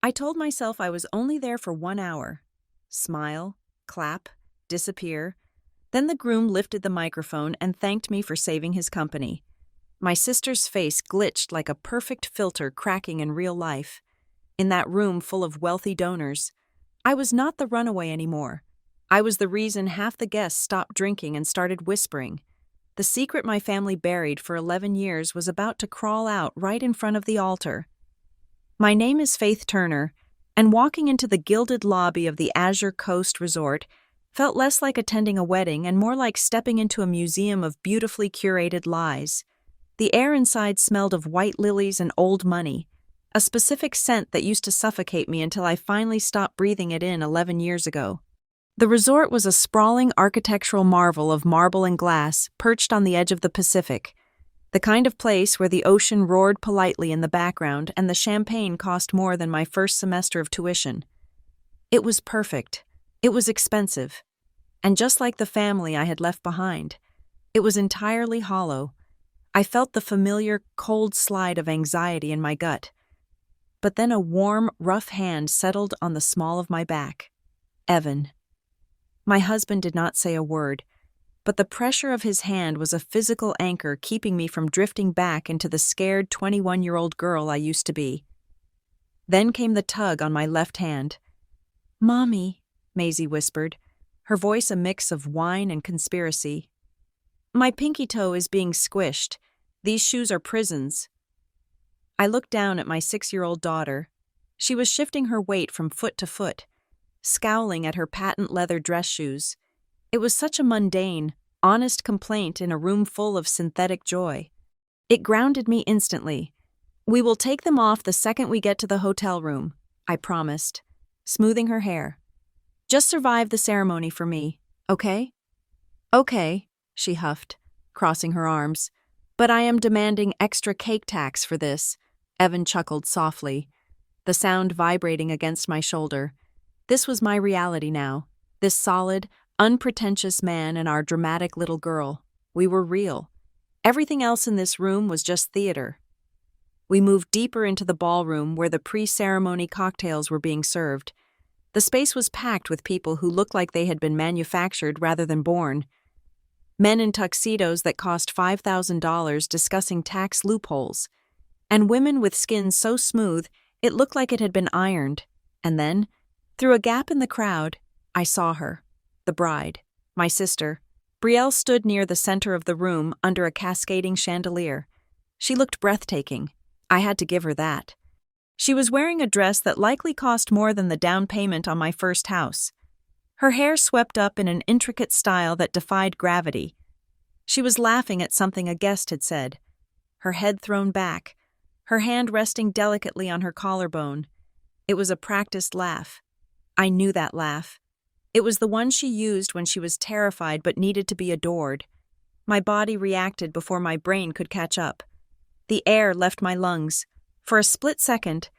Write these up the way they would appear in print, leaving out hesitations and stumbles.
I told myself I was only there for 1 hour. Smile, clap, disappear. Then the groom lifted the microphone and thanked me for saving his company. My sister's face glitched like a perfect filter cracking in real life. In that room full of wealthy donors, I was not the runaway anymore. I was the reason half the guests stopped drinking and started whispering. The secret my family buried for 11 years was about to crawl out right in front of the altar. My name is Faith Turner, and walking into the gilded lobby of the Azure Coast Resort felt less like attending a wedding and more like stepping into a museum of beautifully curated lies. The air inside smelled of white lilies and old money, a specific scent that used to suffocate me until I finally stopped breathing it in 11 years ago. The resort was a sprawling architectural marvel of marble and glass perched on the edge of the Pacific, the kind of place where the ocean roared politely in the background and the champagne cost more than my first semester of tuition. It was perfect. It was expensive. And just like the family I had left behind, it was entirely hollow. I felt the familiar, cold slide of anxiety in my gut. But then a warm, rough hand settled on the small of my back. Evan. My husband did not say a word, but the pressure of his hand was a physical anchor keeping me from drifting back into the scared 21-year-old girl I used to be. Then came the tug on my left hand. "Mommy," Maisie whispered, her voice a mix of whine and conspiracy. "My pinky toe is being squished. These shoes are prisons." I looked down at my 6-year-old daughter. She was shifting her weight from foot to foot, scowling at her patent leather dress shoes. It was such a mundane, honest complaint in a room full of synthetic joy. It grounded me instantly. "We will take them off the second we get to the hotel room," I promised, smoothing her hair. "Just survive the ceremony for me, okay?" "Okay," she huffed, crossing her arms. "But I am demanding extra cake tax for this," Evan chuckled softly, the sound vibrating against my shoulder. This was my reality now, this solid, unpretentious man and our dramatic little girl. We were real. Everything else in this room was just theater. We moved deeper into the ballroom where the pre-ceremony cocktails were being served. The space was packed with people who looked like they had been manufactured rather than born. Men in tuxedos that cost $5,000 discussing tax loopholes, and women with skin so smooth it looked like it had been ironed. And then, through a gap in the crowd, I saw her. The bride, my sister. Brielle stood near the center of the room under a cascading chandelier. She looked breathtaking. I had to give her that. She was wearing a dress that likely cost more than the down payment on my first house. Her hair swept up in an intricate style that defied gravity. She was laughing at something a guest had said, her head thrown back, her hand resting delicately on her collarbone. It was a practiced laugh. I knew that laugh. It was the one she used when she was terrified but needed to be adored. My body reacted before my brain could catch up. The air left my lungs. For a split second,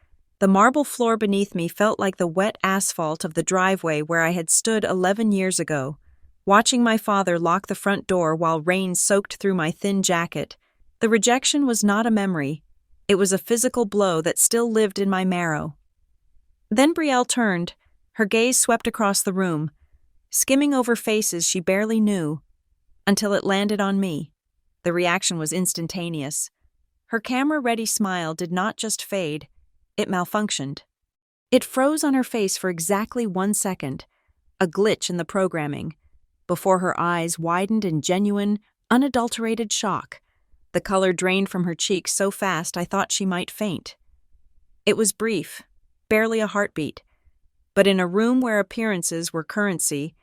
the marble floor beneath me felt like the wet asphalt of the driveway where I had stood 11 years ago, watching my father lock the front door while rain soaked through my thin jacket. The rejection was not a memory. It was a physical blow that still lived in my marrow. Then Brielle turned. Her gaze swept across the room, skimming over faces she barely knew, until it landed on me. The reaction was instantaneous. Her camera-ready smile did not just fade, it malfunctioned. It froze on her face for exactly 1 second, a glitch in the programming, before her eyes widened in genuine, unadulterated shock. The color drained from her cheeks so fast I thought she might faint. It was brief, barely a heartbeat. But in a room where appearances were currency,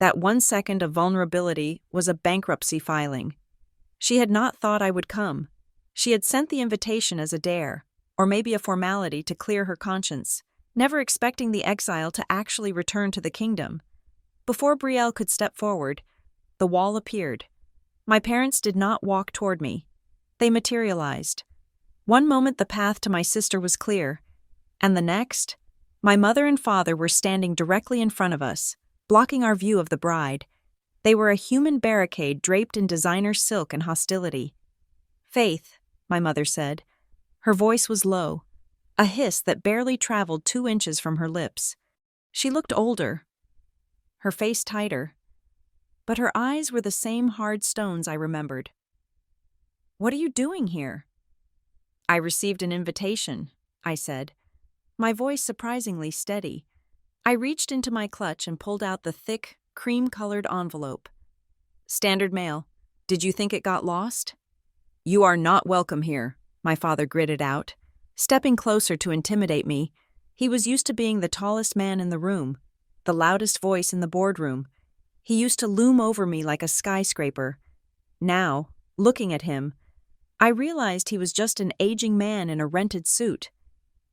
that 1 second of vulnerability was a bankruptcy filing. She had not thought I would come. She had sent the invitation as a dare, or maybe a formality to clear her conscience, never expecting the exile to actually return to the kingdom. Before Brielle could step forward, the wall appeared. My parents did not walk toward me. They materialized. One moment the path to my sister was clear, and the next, my mother and father were standing directly in front of us, blocking our view of the bride. They were a human barricade draped in designer silk and hostility. "Faith," my mother said. Her voice was low, a hiss that barely traveled 2 inches from her lips. She looked older, her face tighter, but her eyes were the same hard stones I remembered. "What are you doing here?" "I received an invitation," I said, my voice surprisingly steady. I reached into my clutch and pulled out the thick, cream-colored envelope. "Standard mail. Did you think it got lost?" "You are not welcome here," my father gritted out, stepping closer to intimidate me. He was used to being the tallest man in the room, the loudest voice in the boardroom. He used to loom over me like a skyscraper. Now, looking at him, I realized he was just an aging man in a rented suit.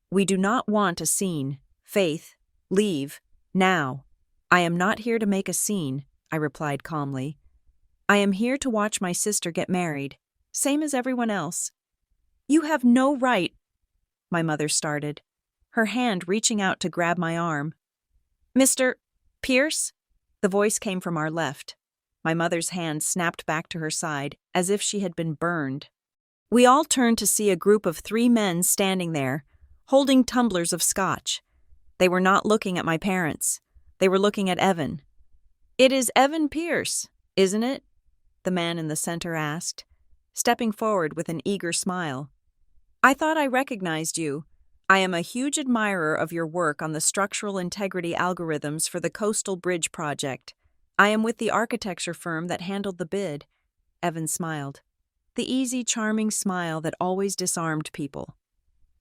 "We do not want a scene. Faith, leave, now." "I am not here to make a scene," I replied calmly. "I am here to watch my sister get married, same as everyone else." "You have no right," my mother started, her hand reaching out to grab my arm. "Mr. Pierce?" The voice came from our left. My mother's hand snapped back to her side, as if she had been burned. We all turned to see a group of 3 men standing there, holding tumblers of scotch. They were not looking at my parents. They were looking at Evan. "It is Evan Pierce, isn't it?" the man in the center asked, stepping forward with an eager smile. "I thought I recognized you. I am a huge admirer of your work on the structural integrity algorithms for the Coastal Bridge project. I am with the architecture firm that handled the bid." Evan smiled, the easy, charming smile that always disarmed people.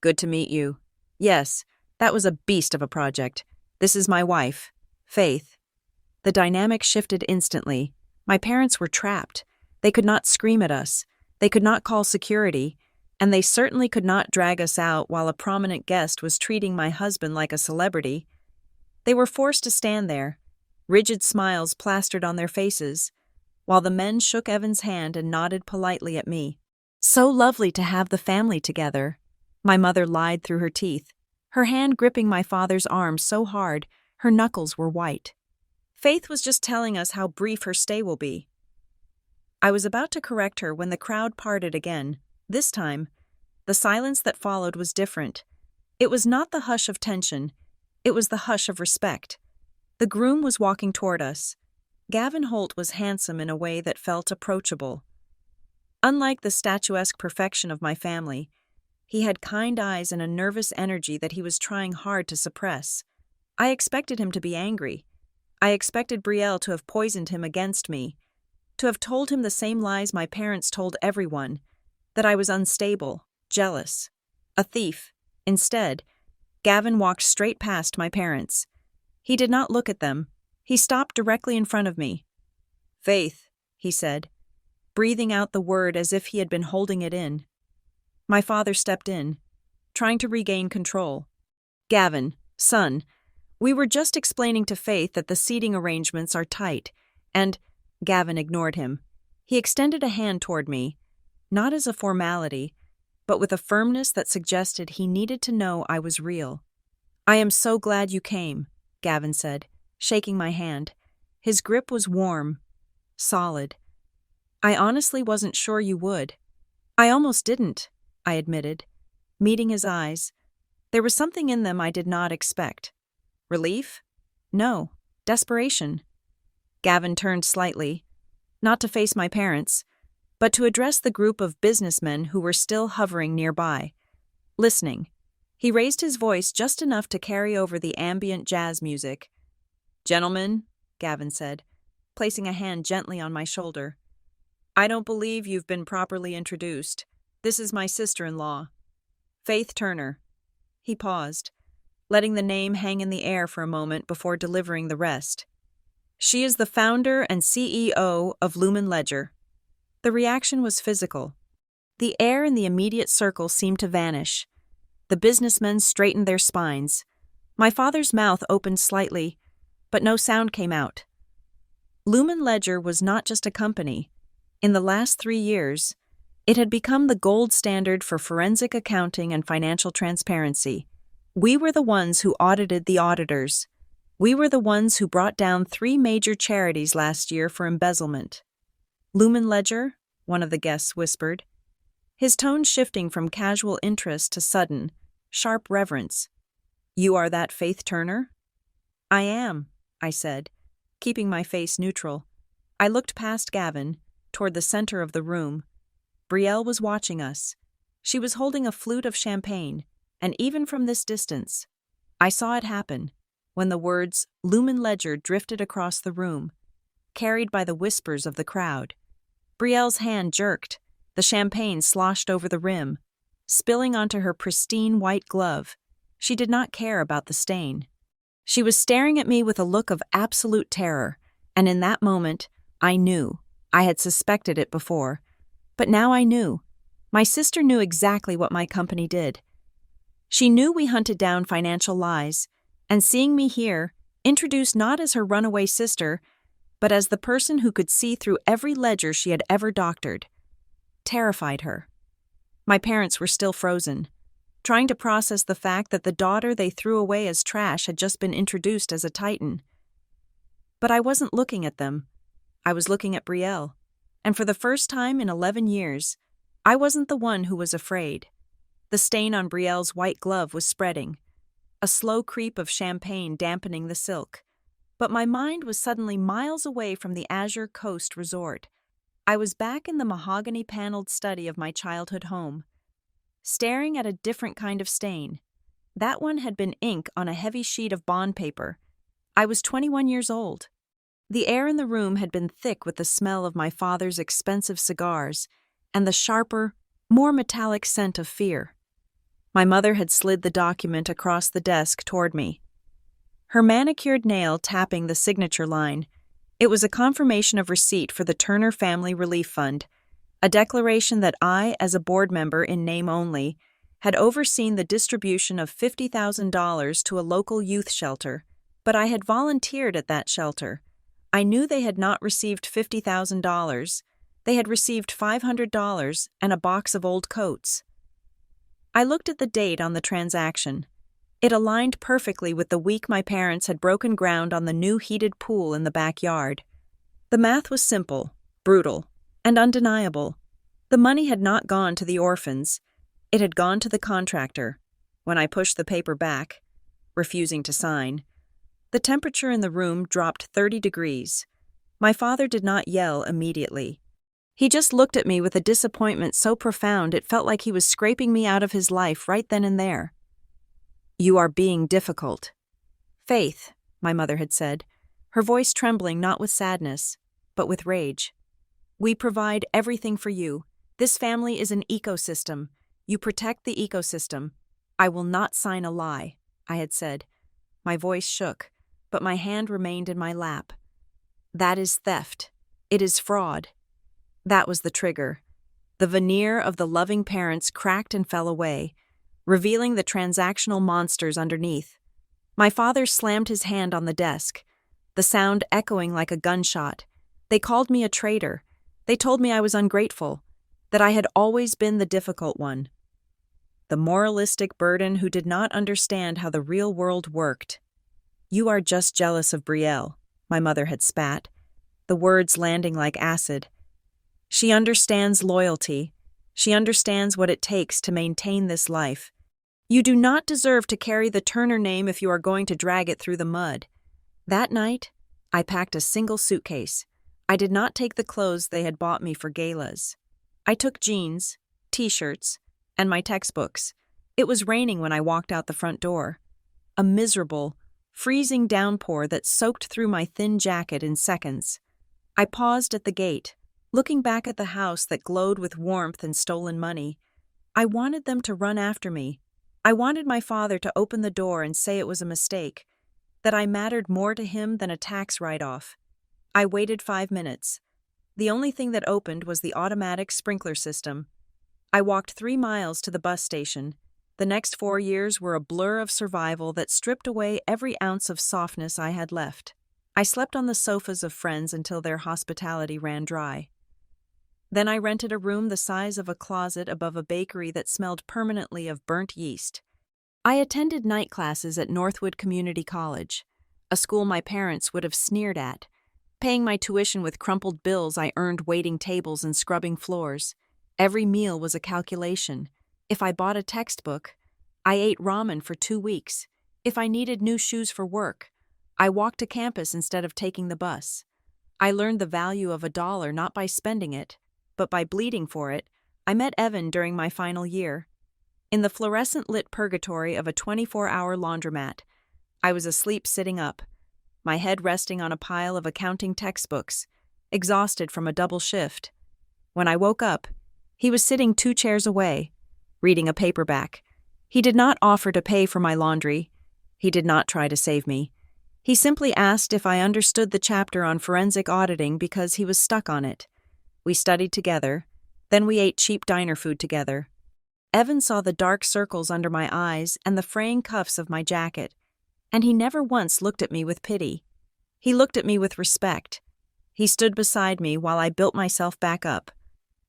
"Good to meet you. Yes, that was a beast of a project. This is my wife, Faith." The dynamic shifted instantly. My parents were trapped. They could not scream at us. They could not call security. And they certainly could not drag us out while a prominent guest was treating my husband like a celebrity. They were forced to stand there, rigid smiles plastered on their faces, while the men shook Evan's hand and nodded politely at me. "So lovely to have the family together," my mother lied through her teeth, her hand gripping my father's arm so hard her knuckles were white. "Faith was just telling us how brief her stay will be." I was about to correct her when the crowd parted again. This time, the silence that followed was different. It was not the hush of tension. It was the hush of respect. The groom was walking toward us. Gavin Holt was handsome in a way that felt approachable. Unlike the statuesque perfection of my family, he had kind eyes and a nervous energy that he was trying hard to suppress. I expected him to be angry. I expected Brielle to have poisoned him against me, to have told him the same lies my parents told everyone, that I was unstable, jealous, a thief. Instead, Gavin walked straight past my parents. He did not look at them. He stopped directly in front of me. "Faith," he said, breathing out the word as if he had been holding it in. My father stepped in, trying to regain control. "Gavin, son, we were just explaining to Faith that the seating arrangements are tight, and—" Gavin ignored him. He extended a hand toward me, not as a formality, but with a firmness that suggested he needed to know I was real. "I am so glad you came," Gavin said, shaking my hand. His grip was warm, solid. "I honestly wasn't sure you would." "I almost didn't," I admitted, meeting his eyes. There was something in them I did not expect. Relief? No, desperation. Gavin turned slightly, not to face my parents, but to address the group of businessmen who were still hovering nearby. Listening, he raised his voice just enough to carry over the ambient jazz music. "Gentlemen," Gavin said, placing a hand gently on my shoulder, "I don't believe you've been properly introduced. This is my sister-in-law, Faith Turner." He paused, letting the name hang in the air for a moment before delivering the rest. "She is the founder and CEO of Lumen Ledger." The reaction was physical. The air in the immediate circle seemed to vanish. The businessmen straightened their spines. My father's mouth opened slightly, but no sound came out. Lumen Ledger was not just a company. In the last 3 years, it had become the gold standard for forensic accounting and financial transparency. We were the ones who audited the auditors. We were the ones who brought down 3 major charities last year for embezzlement. "Lumen Ledger?" one of the guests whispered, his tone shifting from casual interest to sudden, sharp reverence. "You are that Faith Turner?" "I am," I said, keeping my face neutral. I looked past Gavin, toward the center of the room. Brielle was watching us. She was holding a flute of champagne, and even from this distance, I saw it happen when the words Lumen Ledger drifted across the room, carried by the whispers of the crowd. Brielle's hand jerked, the champagne sloshed over the rim, spilling onto her pristine white glove. She did not care about the stain. She was staring at me with a look of absolute terror, and in that moment, I knew. I had suspected it before, but now I knew. My sister knew exactly what my company did. She knew we hunted down financial lies, and seeing me here, introduced not as her runaway sister, but as the person who could see through every ledger she had ever doctored, terrified her. My parents were still frozen, trying to process the fact that the daughter they threw away as trash had just been introduced as a titan. But I wasn't looking at them. I was looking at Brielle, and for the first time in 11 years, I wasn't the one who was afraid. The stain on Brielle's white glove was spreading, a slow creep of champagne dampening the silk. But my mind was suddenly miles away from the Azure Coast Resort. I was back in the mahogany-paneled study of my childhood home, staring at a different kind of stain. That one had been ink on a heavy sheet of bond paper. I was 21 years old. The air in the room had been thick with the smell of my father's expensive cigars and the sharper, more metallic scent of fear. My mother had slid the document across the desk toward me, her manicured nail tapping the signature line. It was a confirmation of receipt for the Turner Family Relief Fund, a declaration that I, as a board member in name only, had overseen the distribution of $50,000 to a local youth shelter, but I had volunteered at that shelter. I knew they had not received $50,000. They had received $500 and a box of old coats. I looked at the date on the transaction. It aligned perfectly with the week my parents had broken ground on the new heated pool in the backyard. The math was simple, brutal, and undeniable. The money had not gone to the orphans. It had gone to the contractor. When I pushed the paper back, refusing to sign, the temperature in the room dropped 30 degrees. My father did not yell immediately. He just looked at me with a disappointment so profound it felt like he was scraping me out of his life right then and there. "You are being difficult." "Faith," my mother had said, her voice trembling not with sadness, but with rage. "We provide everything for you. This family is an ecosystem. You protect the ecosystem. I will not sign a lie," I had said. My voice shook, but my hand remained in my lap. "That is theft. It is fraud." That was the trigger. The veneer of the loving parents cracked and fell away, revealing the transactional monsters underneath. My father slammed his hand on the desk, the sound echoing like a gunshot. They called me a traitor. They told me I was ungrateful, that I had always been the difficult one. The moralistic burden who did not understand how the real world worked. "You are just jealous of Brielle," my mother had spat, the words landing like acid. "She understands loyalty. She understands what it takes to maintain this life. You do not deserve to carry the Turner name if you are going to drag it through the mud." That night, I packed a single suitcase. I did not take the clothes they had bought me for galas. I took jeans, t-shirts, and my textbooks. It was raining when I walked out the front door. A miserable, freezing downpour that soaked through my thin jacket in seconds. I paused at the gate, looking back at the house that glowed with warmth and stolen money. I wanted them to run after me. I wanted my father to open the door and say it was a mistake, that I mattered more to him than a tax write-off. I waited 5 minutes. The only thing that opened was the automatic sprinkler system. I walked 3 miles to the bus station. The next 4 years were a blur of survival that stripped away every ounce of softness I had left. I slept on the sofas of friends until their hospitality ran dry. Then I rented a room the size of a closet above a bakery that smelled permanently of burnt yeast. I attended night classes at Northwood Community College, a school my parents would have sneered at, paying my tuition with crumpled bills I earned waiting tables and scrubbing floors. Every meal was a calculation. If I bought a textbook, I ate ramen for 2 weeks. If I needed new shoes for work, I walked to campus instead of taking the bus. I learned the value of $1 not by spending it, but by bleeding for it. I met Evan during my final year. In the fluorescent-lit purgatory of a 24-hour laundromat, I was asleep sitting up, my head resting on a pile of accounting textbooks, exhausted from a double shift. When I woke up, he was sitting 2 chairs away, reading a paperback. He did not offer to pay for my laundry. He did not try to save me. He simply asked if I understood the chapter on forensic auditing because he was stuck on it. We studied together, then we ate cheap diner food together. Evan saw the dark circles under my eyes and the fraying cuffs of my jacket, and he never once looked at me with pity. He looked at me with respect. He stood beside me while I built myself back up,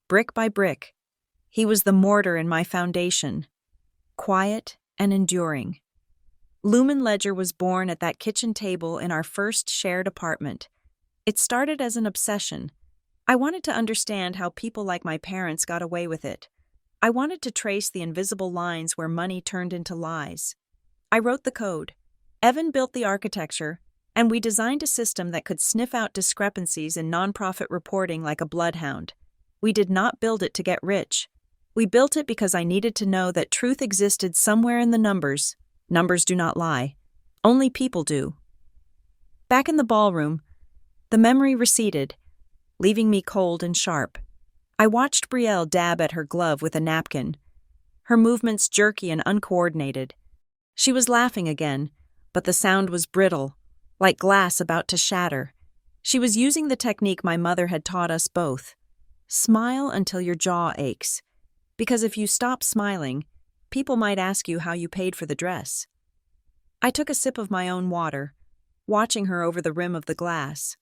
brick by brick. He was the mortar in my foundation, quiet and enduring. Lumen Ledger was born at that kitchen table in our first shared apartment. It started as an obsession. I wanted to understand how people like my parents got away with it. I wanted to trace the invisible lines where money turned into lies. I wrote the code. Evan built the architecture, and we designed a system that could sniff out discrepancies in nonprofit reporting like a bloodhound. We did not build it to get rich. We built it because I needed to know that truth existed somewhere in the numbers. Numbers do not lie. Only people do. Back in the ballroom, the memory receded, leaving me cold and sharp. I watched Brielle dab at her glove with a napkin, her movements jerky and uncoordinated. She was laughing again, but the sound was brittle, like glass about to shatter. She was using the technique my mother had taught us both. Smile until your jaw aches, because if you stop smiling, people might ask you how you paid for the dress. I took a sip of my own water, watching her over the rim of the glass.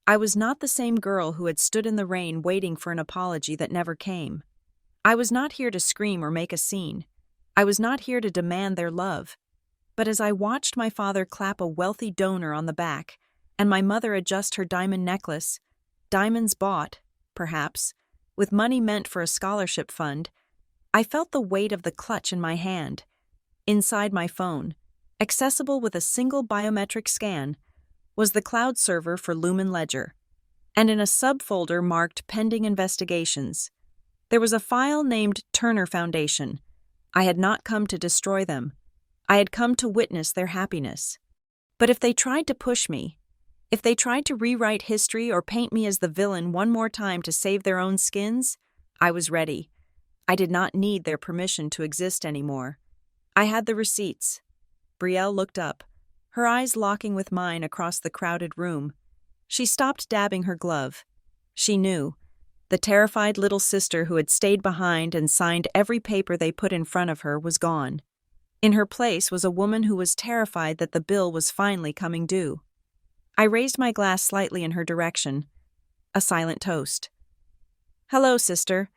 I was not the same girl who had stood in the rain waiting for an apology that never came. I was not here to scream or make a scene. I was not here to demand their love. But as I watched my father clap a wealthy donor on the back, and my mother adjust her diamond necklace, diamonds bought, perhaps, with money meant for a scholarship fund, I felt the weight of the clutch in my hand. Inside my phone, accessible with a single biometric scan, was the cloud server for Lumen Ledger, and in a subfolder marked Pending Investigations, there was a file named Turner Foundation. I had not come to destroy them. I had come to witness their happiness. But if they tried to push me, if they tried to rewrite history or paint me as the villain one more time to save their own skins, I was ready. I did not need their permission to exist anymore. I had the receipts. Brielle looked up, her eyes locking with mine across the crowded room. She stopped dabbing her glove. She knew. The terrified little sister who had stayed behind and signed every paper they put in front of her was gone. In her place was a woman who was terrified that the bill was finally coming due. I raised my glass slightly in her direction. A silent toast. "Hello, sister.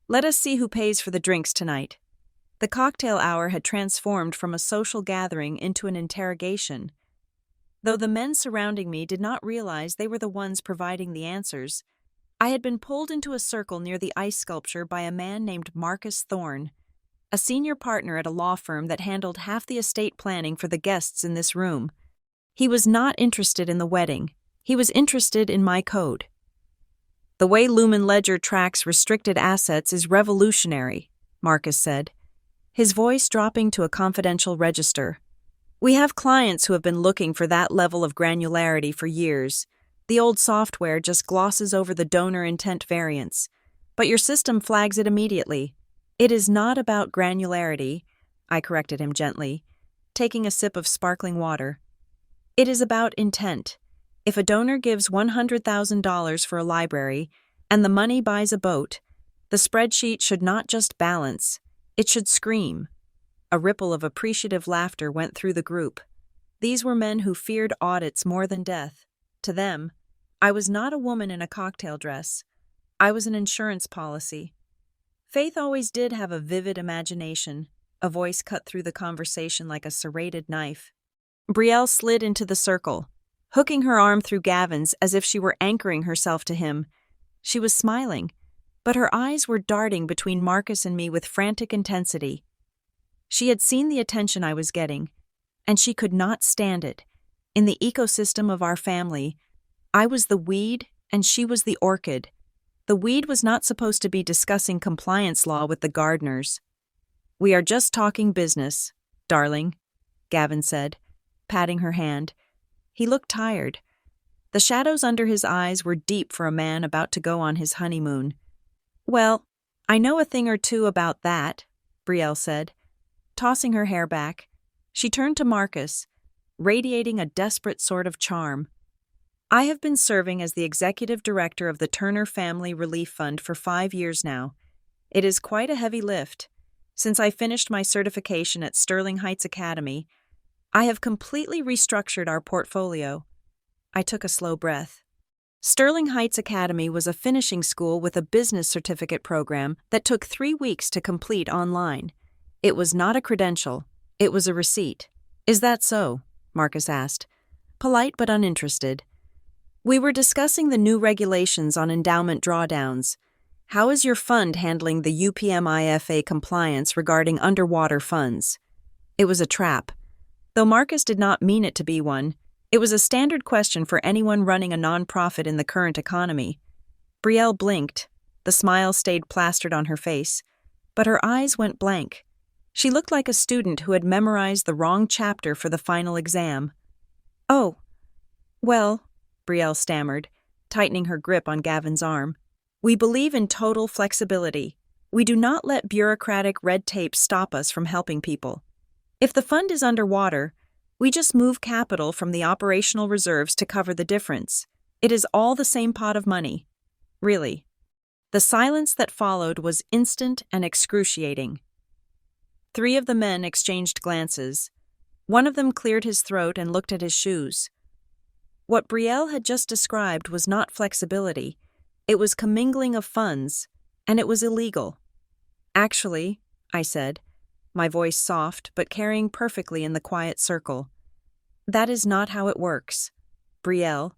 Let us see who pays for the drinks tonight." The cocktail hour had transformed from a social gathering into an interrogation. Though the men surrounding me did not realize they were the ones providing the answers, I had been pulled into a circle near the ice sculpture by a man named Marcus Thorne, a senior partner at a law firm that handled half the estate planning for the guests in this room. He was not interested in the wedding. He was interested in my code. "The way Lumen Ledger tracks restricted assets is revolutionary," Marcus said, his voice dropping to a confidential register. "We have clients who have been looking for that level of granularity for years. The old software just glosses over the donor intent variance, but your system flags it immediately. It is not about granularity," I corrected him gently, taking a sip of sparkling water. "It is about intent. If a donor gives $100,000 for a library and the money buys a boat, the spreadsheet should not just balance, it should scream." A ripple of appreciative laughter went through the group. These were men who feared audits more than death. To them, I was not a woman in a cocktail dress. I was an insurance policy. Faith always did have a vivid imagination. A voice cut through the conversation like a serrated knife. Brielle slid into the circle, hooking her arm through Gavin's as if she were anchoring herself to him. She was smiling, but her eyes were darting between Marcus and me with frantic intensity. She had seen the attention I was getting, and she could not stand it. In the ecosystem of our family, I was the weed and she was the orchid. The weed was not supposed to be discussing compliance law with the gardeners. "We are just talking business, darling," Gavin said, patting her hand. He looked tired. The shadows under his eyes were deep for a man about to go on his honeymoon. "Well, I know a thing or two about that," Brielle said. Tossing her hair back, she turned to Marcus, radiating a desperate sort of charm. "I have been serving as the executive director of the Turner Family Relief Fund for 5 years now. It is quite a heavy lift. Since I finished my certification at Sterling Heights Academy, I have completely restructured our portfolio." I took a slow breath. Sterling Heights Academy was a finishing school with a business certificate program that took 3 weeks to complete online. It was not a credential, it was a receipt. "Is that so?" Marcus asked, polite but uninterested. "We were discussing the new regulations on endowment drawdowns. How is your fund handling the UPMIFA compliance regarding underwater funds?" It was a trap. Though Marcus did not mean it to be one, it was a standard question for anyone running a nonprofit in the current economy. Brielle blinked. The smile stayed plastered on her face, but her eyes went blank. She looked like a student who had memorized the wrong chapter for the final exam. "Oh, well," Brielle stammered, tightening her grip on Gavin's arm. "We believe in total flexibility. We do not let bureaucratic red tape stop us from helping people. If the fund is underwater, we just move capital from the operational reserves to cover the difference. It is all the same pot of money. Really." The silence that followed was instant and excruciating. 3 of the men exchanged glances. One of them cleared his throat and looked at his shoes. What Brielle had just described was not flexibility. It was commingling of funds, and it was illegal. "Actually," I said, my voice soft but carrying perfectly in the quiet circle, "that is not how it works. Brielle,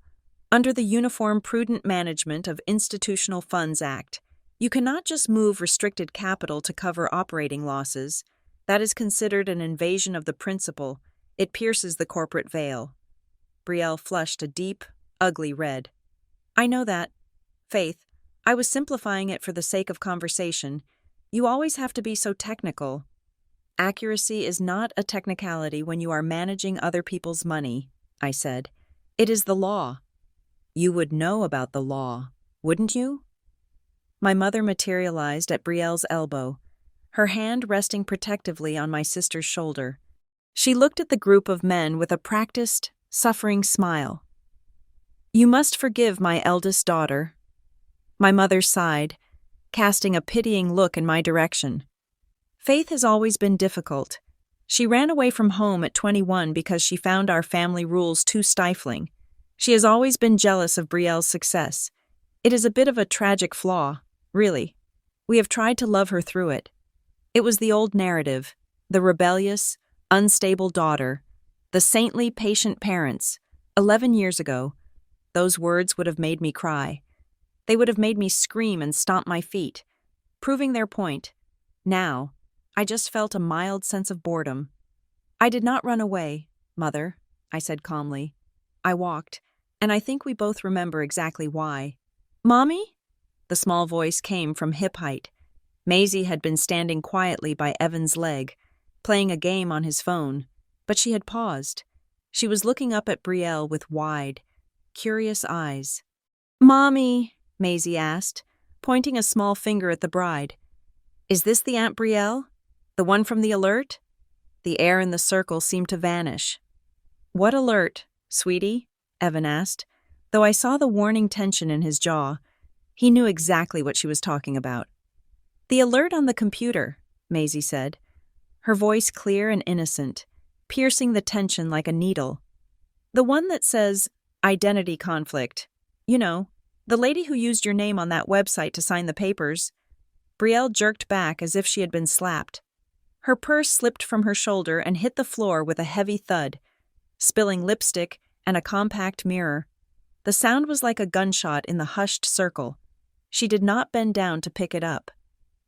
under the Uniform Prudent Management of Institutional Funds Act, you cannot just move restricted capital to cover operating losses. That is considered an invasion of the principle. It pierces the corporate veil." Brielle flushed a deep, ugly red. "I know that. Faith, I was simplifying it for the sake of conversation. You always have to be so technical." "Accuracy is not a technicality when you are managing other people's money," I said. "It is the law." "You would know about the law, wouldn't you?" My mother materialized at Brielle's elbow, her hand resting protectively on my sister's shoulder. She looked at the group of men with a practiced, suffering smile. "You must forgive my eldest daughter." My mother sighed, casting a pitying look in my direction. "Faith has always been difficult. She ran away from home at 21 because she found our family rules too stifling. She has always been jealous of Brielle's success. It is a bit of a tragic flaw, really. We have tried to love her through it. It was the old narrative, the rebellious, unstable daughter, the saintly, patient parents. 11 years ago, those words would have made me cry. They would have made me scream and stomp my feet, proving their point. Now, I just felt a mild sense of boredom. "I did not run away, Mother," I said calmly. "I walked, and I think we both remember exactly why." "Mommy?" The small voice came from hip height. Maisie had been standing quietly by Evan's leg, playing a game on his phone, but she had paused. She was looking up at Brielle with wide, curious eyes. "Mommy," Maisie asked, pointing a small finger at the bride. "Is this the Aunt Brielle? The one from the alert?" The air in the circle seemed to vanish. "What alert, sweetie?" Evan asked, though I saw the warning tension in his jaw. He knew exactly what she was talking about. "The alert on the computer," Maisie said, her voice clear and innocent, piercing the tension like a needle. "The one that says, 'Identity conflict.' You know, the lady who used your name on that website to sign the papers." Brielle jerked back as if she had been slapped. Her purse slipped from her shoulder and hit the floor with a heavy thud, spilling lipstick and a compact mirror. The sound was like a gunshot in the hushed circle. She did not bend down to pick it up.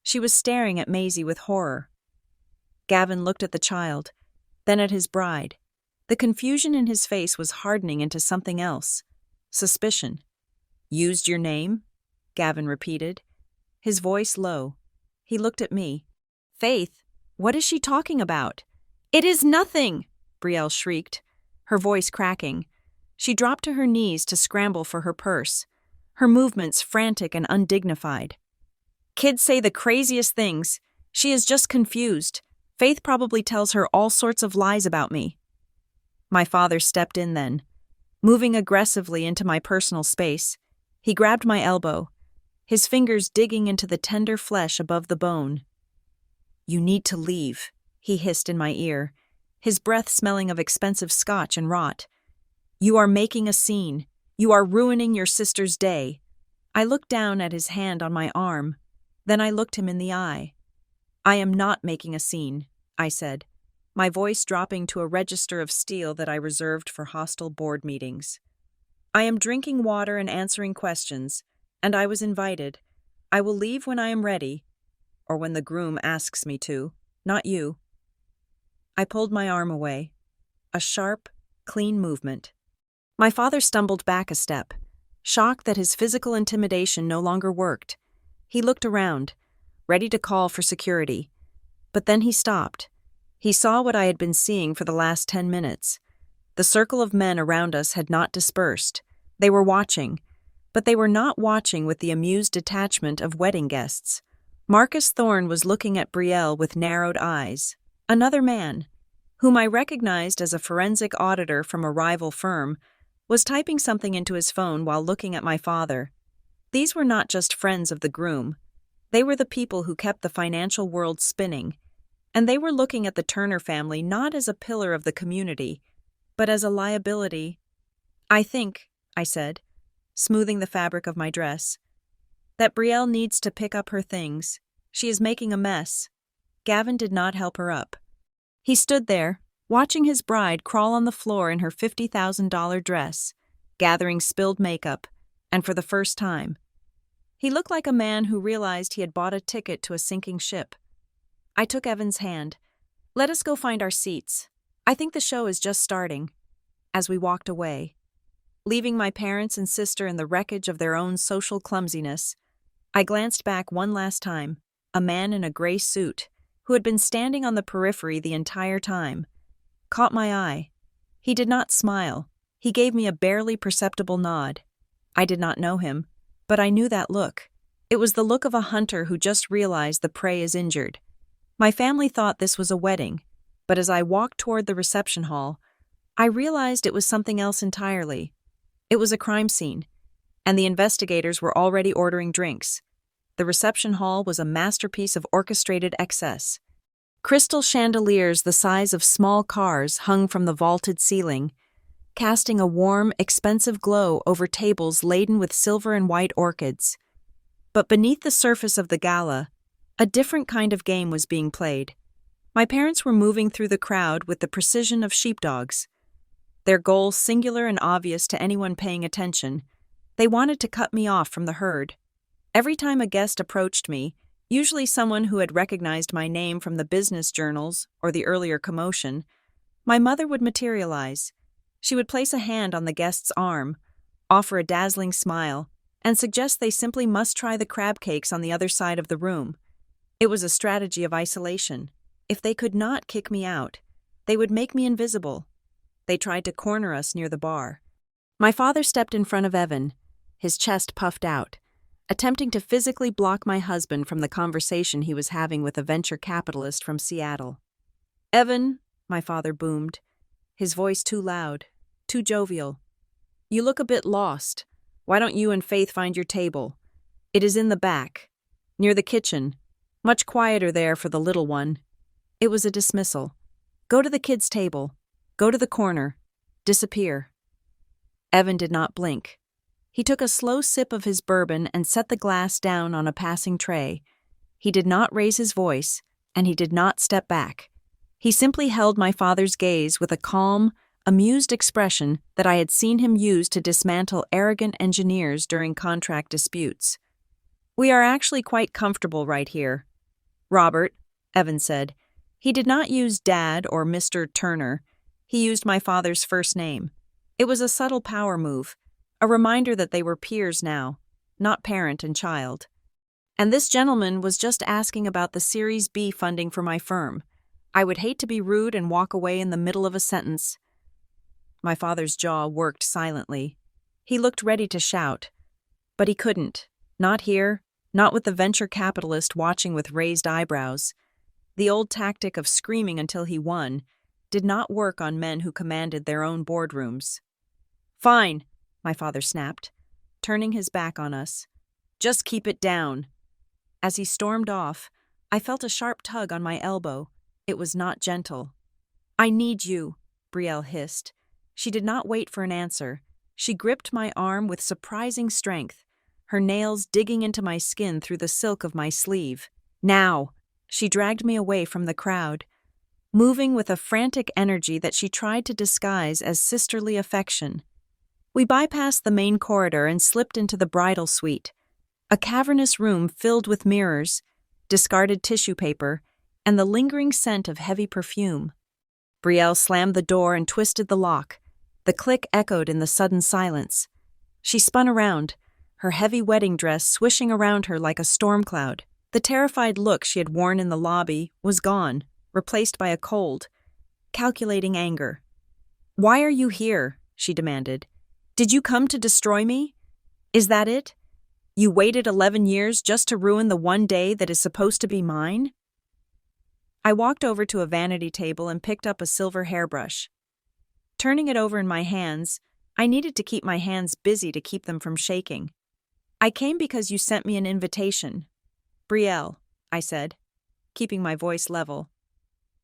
She was staring at Maisie with horror. Gavin looked at the child, then at his bride. The confusion in his face was hardening into something else. Suspicion. "Used your name?" Gavin repeated, his voice low. He looked at me. "Faith, what is she talking about?" "It is nothing!" Brielle shrieked, her voice cracking. She dropped to her knees to scramble for her purse, her movements frantic and undignified. "Kids say the craziest things. She is just confused. Faith probably tells her all sorts of lies about me." My father stepped in then, moving aggressively into my personal space. He grabbed my elbow, his fingers digging into the tender flesh above the bone. "You need to leave," he hissed in my ear, his breath smelling of expensive scotch and rot. "You are making a scene. You are ruining your sister's day." I looked down at his hand on my arm. Then I looked him in the eye. "I am not making a scene," I said, my voice dropping to a register of steel that I reserved for hostile board meetings. "I am drinking water and answering questions, and I was invited. I will leave when I am ready, or when the groom asks me to, not you." I pulled my arm away. A sharp, clean movement. My father stumbled back a step, shocked that his physical intimidation no longer worked. He looked around, ready to call for security. But then he stopped. He saw what I had been seeing for the last 10 minutes. The circle of men around us had not dispersed. They were watching, but they were not watching with the amused detachment of wedding guests. Marcus Thorne was looking at Brielle with narrowed eyes. Another man, whom I recognized as a forensic auditor from a rival firm, was typing something into his phone while looking at my father. These were not just friends of the groom. They were the people who kept the financial world spinning, and they were looking at the Turner family not as a pillar of the community, but as a liability. "I think," I said, smoothing the fabric of my dress, "that Brielle needs to pick up her things. She is making a mess." Gavin did not help her up. He stood there, watching his bride crawl on the floor in her $50,000 dress, gathering spilled makeup, and for the first time. He looked like a man who realized he had bought a ticket to a sinking ship. I took Evan's hand. "Let us go find our seats. I think the show is just starting." As we walked away, leaving my parents and sister in the wreckage of their own social clumsiness, I glanced back one last time. A man in a gray suit, who had been standing on the periphery the entire time, caught my eye. He did not smile. He gave me a barely perceptible nod. I did not know him, but I knew that look. It was the look of a hunter who just realized the prey is injured. My family thought this was a wedding, but as I walked toward the reception hall, I realized it was something else entirely. It was a crime scene, and the investigators were already ordering drinks. The reception hall was a masterpiece of orchestrated excess. Crystal chandeliers the size of small cars hung from the vaulted ceiling, casting a warm, expensive glow over tables laden with silver and white orchids. But beneath the surface of the gala, a different kind of game was being played. My parents were moving through the crowd with the precision of sheepdogs. Their goal singular and obvious to anyone paying attention. They wanted to cut me off from the herd. Every time a guest approached me, usually someone who had recognized my name from the business journals or the earlier commotion, my mother would materialize. She would place a hand on the guest's arm, offer a dazzling smile, and suggest they simply must try the crab cakes on the other side of the room. It was a strategy of isolation. If they could not kick me out, they would make me invisible. They tried to corner us near the bar. My father stepped in front of Evan, his chest puffed out, attempting to physically block my husband from the conversation he was having with a venture capitalist from Seattle. "Evan," my father boomed, his voice too loud, too jovial. "You look a bit lost. Why don't you and Faith find your table? It is in the back, near the kitchen. Much quieter there for the little one." It was a dismissal. "Go to the kids' table. Go to the corner. Disappear." Evan did not blink. He took a slow sip of his bourbon and set the glass down on a passing tray. He did not raise his voice, and he did not step back. He simply held my father's gaze with a calm, amused expression that I had seen him use to dismantle arrogant engineers during contract disputes. "We are actually quite comfortable right here, Robert," Evan said, He did not use Dad or Mr. Turner. He used my father's first name. It was a subtle power move, a reminder that they were peers now, not parent and child. And this gentleman was just asking about the Series B funding for my firm. I would hate to be rude and walk away in the middle of a sentence. My father's jaw worked silently. He looked ready to shout. But he couldn't. Not here, not with the venture capitalist watching with raised eyebrows. The old tactic of screaming until he won did not work on men who commanded their own boardrooms. "Fine," my father snapped, turning his back on us. "Just keep it down." As he stormed off, I felt a sharp tug on my elbow. It was not gentle. "I need you," Brielle hissed. She did not wait for an answer. She gripped my arm with surprising strength, her nails digging into my skin through the silk of my sleeve. "Now!" She dragged me away from the crowd, moving with a frantic energy that she tried to disguise as sisterly affection. We bypassed the main corridor and slipped into the bridal suite, a cavernous room filled with mirrors, discarded tissue paper, and the lingering scent of heavy perfume. Brielle slammed the door and twisted the lock. The click echoed in the sudden silence. She spun around, her heavy wedding dress swishing around her like a storm cloud. The terrified look she had worn in the lobby was gone, replaced by a cold, calculating anger. "Why are you here?" she demanded. "Did you come to destroy me? Is that it? You waited 11 years just to ruin the one day that is supposed to be mine?" I walked over to a vanity table and picked up a silver hairbrush. Turning it over in my hands, I needed to keep my hands busy to keep them from shaking. "I came because you sent me an invitation." "Brielle," I said, keeping my voice level.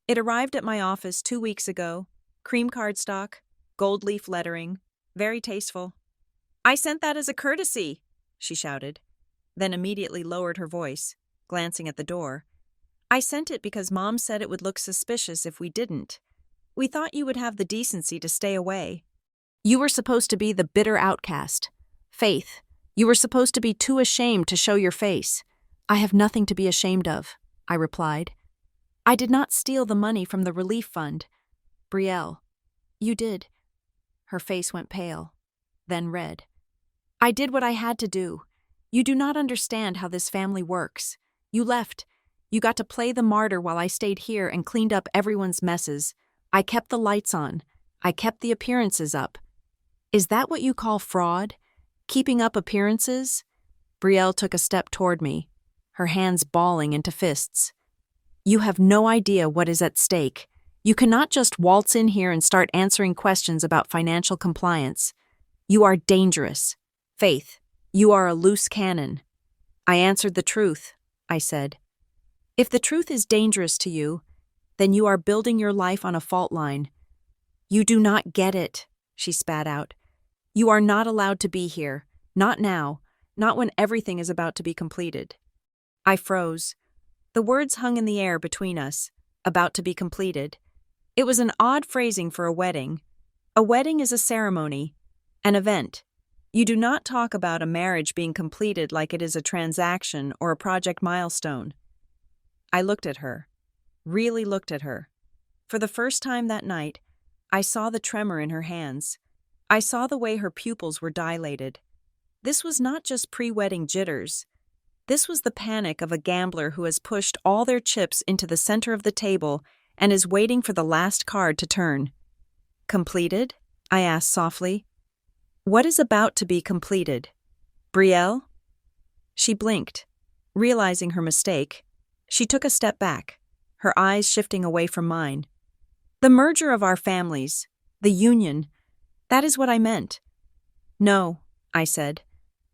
"It arrived at my office 2 weeks ago. Cream cardstock, gold leaf lettering, very tasteful." "I sent that as a courtesy," she shouted, then immediately lowered her voice, glancing at the door. "I sent it because Mom said it would look suspicious if we didn't. We thought you would have the decency to stay away. You were supposed to be the bitter outcast. Faith, you were supposed to be too ashamed to show your face." "I have nothing to be ashamed of," I replied. "I did not steal the money from the relief fund." "Brielle, you did." Her face went pale, then red. "I did what I had to do. You do not understand how this family works. You left. You got to play the martyr while I stayed here and cleaned up everyone's messes. I kept the lights on. I kept the appearances up. Is that what you call fraud? Keeping up appearances?" Brielle took a step toward me, her hands balling into fists. "You have no idea what is at stake. You cannot just waltz in here and start answering questions about financial compliance. You are dangerous. Faith, you are a loose cannon." "I answered the truth," I said. "If the truth is dangerous to you, then you are building your life on a fault line." "You do not get it," she spat out. "You are not allowed to be here. Not now. Not when everything is about to be completed." I froze. The words hung in the air between us, about to be completed. It was an odd phrasing for a wedding. A wedding is a ceremony, an event. You do not talk about a marriage being completed like it is a transaction or a project milestone. I looked at her, really looked at her. For the first time that night, I saw the tremor in her hands. I saw the way her pupils were dilated. This was not just pre-wedding jitters. This was the panic of a gambler who has pushed all their chips into the center of the table and is waiting for the last card to turn. "Completed?" I asked softly. "What is about to be completed? Brielle?" She blinked, realizing her mistake. She took a step back, her eyes shifting away from mine. "The merger of our families, the union, that is what I meant." "No," I said,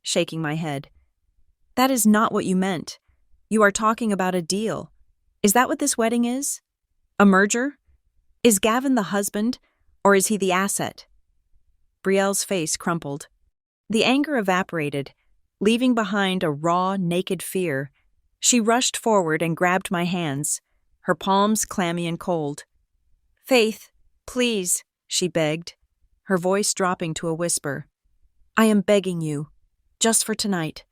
shaking my head. "That is not what you meant. You are talking about a deal. Is that what this wedding is? A merger? Is Gavin the husband, or is he the asset?" Brielle's face crumpled. The anger evaporated, leaving behind a raw, naked fear. She rushed forward and grabbed my hands, her palms clammy and cold. "Faith, please," she begged, her voice dropping to a whisper. "I am begging you, just for tonight.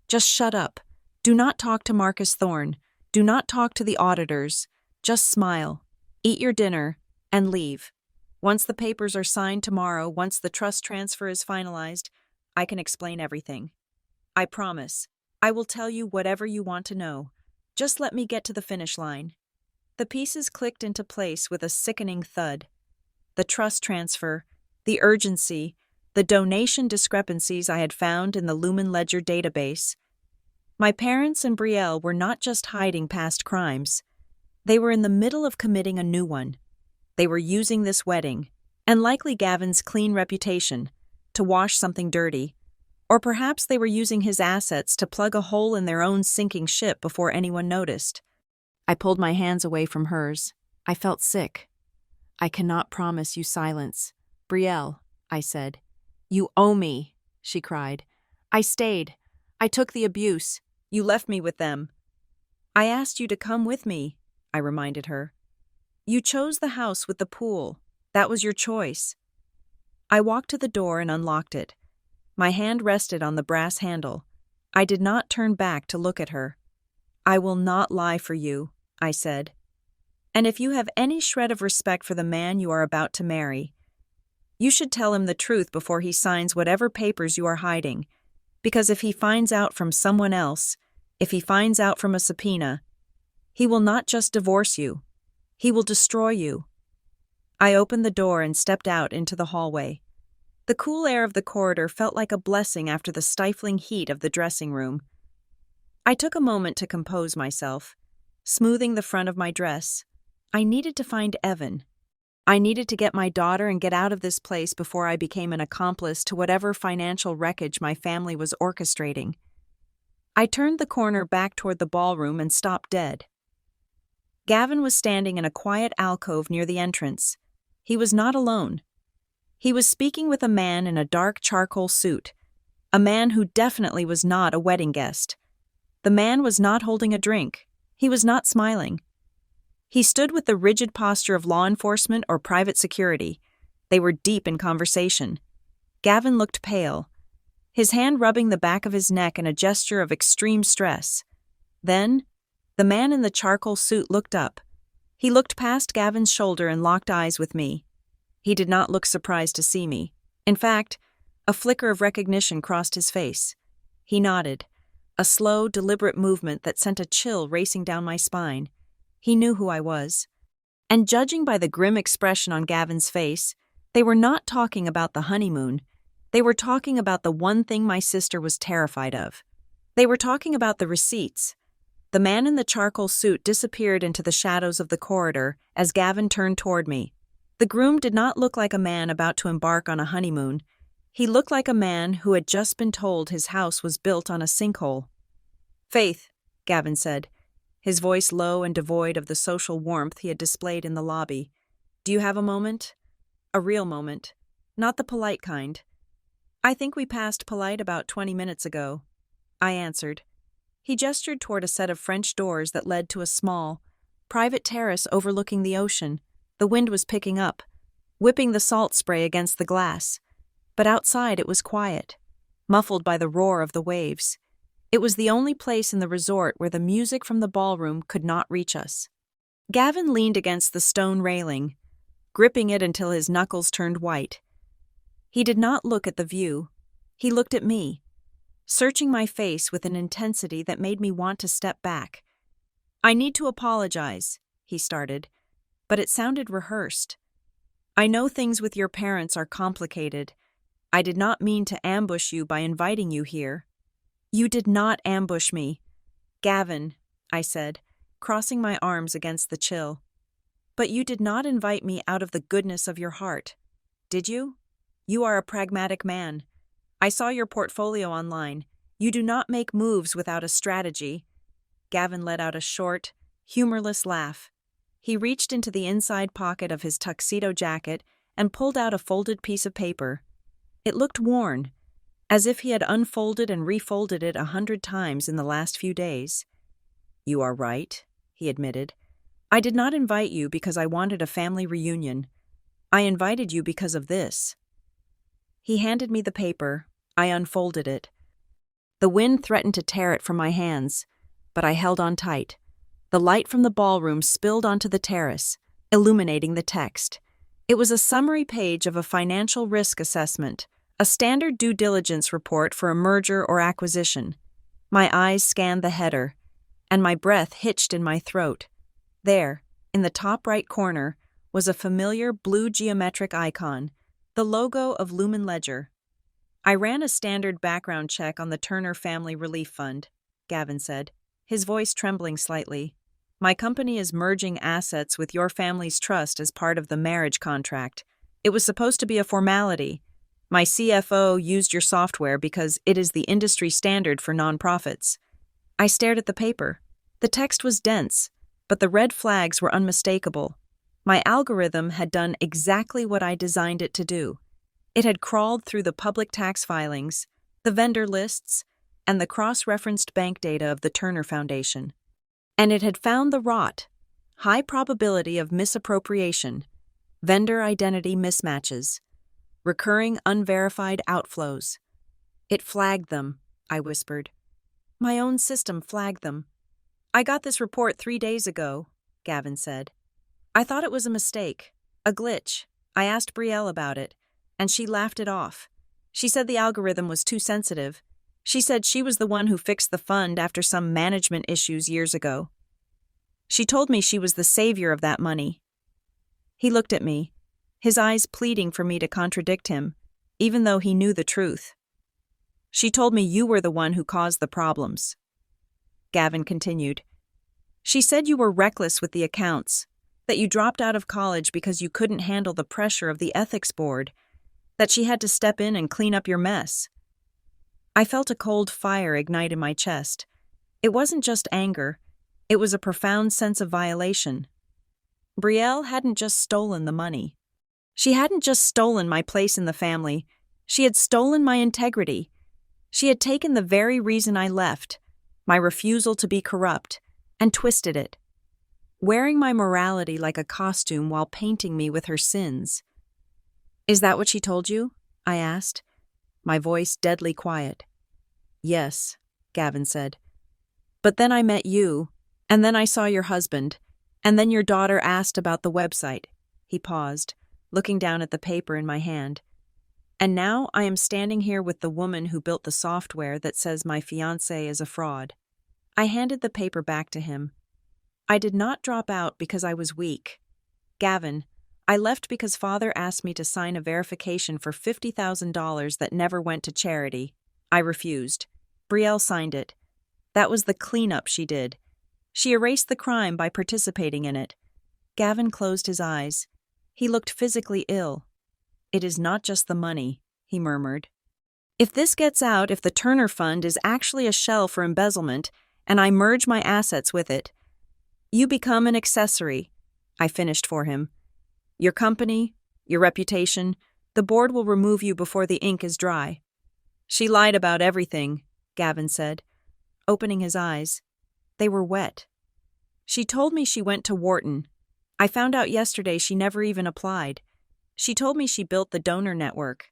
Just shut up. Do not talk to Marcus Thorne. Do not talk to the auditors. Just smile, eat your dinner, and leave. Once the papers are signed tomorrow, once the trust transfer is finalized, I can explain everything. I promise. I will tell you whatever you want to know. Just let me get to the finish line. The pieces clicked into place with a sickening thud. The trust transfer, the urgency, the donation discrepancies I had found in the Lumen Ledger database. My parents and Brielle were not just hiding past crimes. They were in the middle of committing a new one. They were using this wedding, and likely Gavin's clean reputation, to wash something dirty. Or perhaps they were using his assets to plug a hole in their own sinking ship before anyone noticed. I pulled my hands away from hers. I felt sick. I cannot promise you silence. Brielle, I said. You owe me, she cried. I stayed. I took the abuse. You left me with them. I asked you to come with me, I reminded her. You chose the house with the pool. That was your choice. I walked to the door and unlocked it. My hand rested on the brass handle. I did not turn back to look at her. I will not lie for you, I said. And if you have any shred of respect for the man you are about to marry, you should tell him the truth before he signs whatever papers you are hiding, because if he finds out from someone else, if he finds out from a subpoena, he will not just divorce you, he will destroy you. I opened the door and stepped out into the hallway. The cool air of the corridor felt like a blessing after the stifling heat of the dressing room. I took a moment to compose myself, smoothing the front of my dress. I needed to find Evan. I needed to get my daughter and get out of this place before I became an accomplice to whatever financial wreckage my family was orchestrating. I turned the corner back toward the ballroom and stopped dead. Gavin was standing in a quiet alcove near the entrance. He was not alone. He was speaking with a man in a dark charcoal suit, a man who definitely was not a wedding guest. The man was not holding a drink. He was not smiling. He stood with the rigid posture of law enforcement or private security. They were deep in conversation. Gavin looked pale, his hand rubbing the back of his neck in a gesture of extreme stress. Then, the man in the charcoal suit looked up. He looked past Gavin's shoulder and locked eyes with me. He did not look surprised to see me. In fact, a flicker of recognition crossed his face. He nodded, a slow, deliberate movement that sent a chill racing down my spine. He knew who I was. And judging by the grim expression on Gavin's face, they were not talking about the honeymoon. They were talking about the one thing my sister was terrified of. They were talking about the receipts. The man in the charcoal suit disappeared into the shadows of the corridor as Gavin turned toward me. The groom did not look like a man about to embark on a honeymoon. He looked like a man who had just been told his house was built on a sinkhole. Faith, Gavin said, his voice low and devoid of the social warmth he had displayed in the lobby. Do you have a moment? A real moment. Not the polite kind. I think we passed polite about 20 minutes ago. I answered. He gestured toward a set of French doors that led to a small, private terrace overlooking the ocean. The wind was picking up, whipping the salt spray against the glass. But outside it was quiet, muffled by the roar of the waves. It was the only place in the resort where the music from the ballroom could not reach us. Gavin leaned against the stone railing, gripping it until his knuckles turned white. He did not look at the view. He looked at me, searching my face with an intensity that made me want to step back. I need to apologize, he started, but it sounded rehearsed. I know things with your parents are complicated. I did not mean to ambush you by inviting you here. You did not ambush me. Gavin, I said, crossing my arms against the chill. But you did not invite me out of the goodness of your heart, did you? You are a pragmatic man. I saw your portfolio online. You do not make moves without a strategy. Gavin let out a short, humorless laugh. He reached into the inside pocket of his tuxedo jacket and pulled out a folded piece of paper. It looked worn, as if he had unfolded and refolded it 100 times in the last few days. You are right, he admitted. I did not invite you because I wanted a family reunion. I invited you because of this. He handed me the paper. I unfolded it. The wind threatened to tear it from my hands, but I held on tight. The light from the ballroom spilled onto the terrace, illuminating the text. It was a summary page of a financial risk assessment, a standard due diligence report for a merger or acquisition. My eyes scanned the header, and my breath hitched in my throat. There, in the top right corner, was a familiar blue geometric icon, the logo of Lumen Ledger. I ran a standard background check on the Turner Family Relief Fund, Gavin said, his voice trembling slightly. My company is merging assets with your family's trust as part of the marriage contract. It was supposed to be a formality. My CFO used your software because it is the industry standard for nonprofits. I stared at the paper. The text was dense, but the red flags were unmistakable. My algorithm had done exactly what I designed it to do. It had crawled through the public tax filings, the vendor lists, and the cross-referenced bank data of the Turner Foundation. And it had found the rot, high probability of misappropriation, vendor identity mismatches, recurring unverified outflows. It flagged them, I whispered. My own system flagged them. I got this report 3 days ago, Gavin said. I thought it was a mistake, a glitch. I asked Brielle about it, and she laughed it off. She said the algorithm was too sensitive. She said she was the one who fixed the fund after some management issues years ago. She told me she was the savior of that money. He looked at me, his eyes pleading for me to contradict him, even though he knew the truth. She told me you were the one who caused the problems. Gavin continued. She said you were reckless with the accounts, that you dropped out of college because you couldn't handle the pressure of the ethics board, that she had to step in and clean up your mess. I felt a cold fire ignite in my chest. It wasn't just anger. It was a profound sense of violation. Brielle hadn't just stolen the money. She hadn't just stolen my place in the family. She had stolen my integrity. She had taken the very reason I left, my refusal to be corrupt, and twisted it, wearing my morality like a costume while painting me with her sins. Is that what she told you? I asked, my voice deadly quiet. Yes, Gavin said. But then I met you, and then I saw your husband, and then your daughter asked about the website. He paused, looking down at the paper in my hand. And now I am standing here with the woman who built the software that says my fiancé is a fraud. I handed the paper back to him. I did not drop out because I was weak. Gavin, I left because Father asked me to sign a verification for $50,000 that never went to charity. I refused. Brielle signed it. That was the cleanup she did. She erased the crime by participating in it. Gavin closed his eyes. He looked physically ill. It is not just the money, he murmured. If this gets out, if the Turner Fund is actually a shell for embezzlement, and I merge my assets with it, you become an accessory, I finished for him. Your company, your reputation, the board will remove you before the ink is dry. She lied about everything, Gavin said, opening his eyes. They were wet. She told me she went to Wharton. I found out yesterday she never even applied. She told me she built the donor network.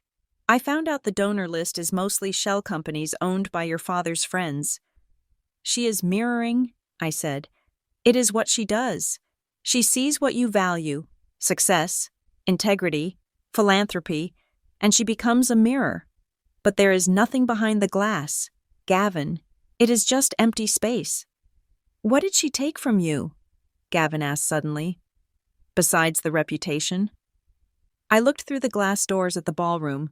I found out the donor list is mostly shell companies owned by your father's friends. She is mirroring, I said. It is what she does. She sees what you value. Success, integrity, philanthropy, and she becomes a mirror. But there is nothing behind the glass. Gavin, it is just empty space. What did she take from you? Gavin asked suddenly. Besides the reputation? I looked through the glass doors at the ballroom.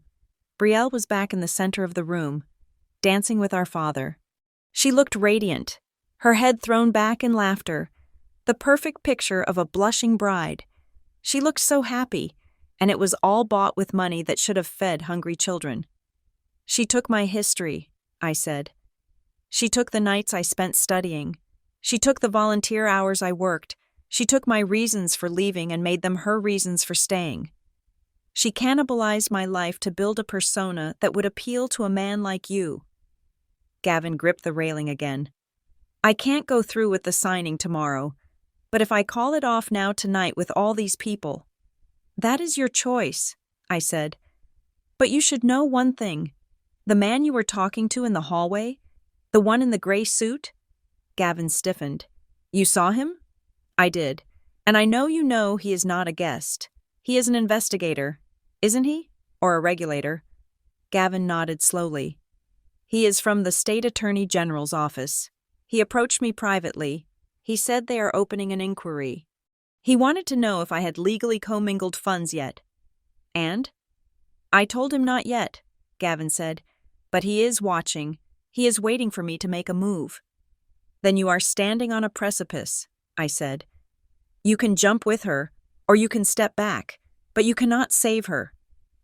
Brielle was back in the center of the room, dancing with our father. She looked radiant, her head thrown back in laughter, the perfect picture of a blushing bride. She looked so happy, and it was all bought with money that should have fed hungry children. She took my history, I said. She took the nights I spent studying. She took the volunteer hours I worked. She took my reasons for leaving and made them her reasons for staying. She cannibalized my life to build a persona that would appeal to a man like you. Gavin gripped the railing again. I can't go through with the signing tomorrow, but if I call it off now tonight with all these people, that is your choice, I said. But you should know one thing. The man you were talking to in the hallway, the one in the gray suit? Gavin stiffened. You saw him? I did. And I know you know he is not a guest. He is an investigator, isn't he? Or a regulator? Gavin nodded slowly. He is from the State Attorney General's office. He approached me privately. He said they are opening an inquiry. He wanted to know if I had legally commingled funds yet. And? I told him not yet, Gavin said, but he is watching. He is waiting for me to make a move. Then you are standing on a precipice, I said. You can jump with her, or you can step back, but you cannot save her.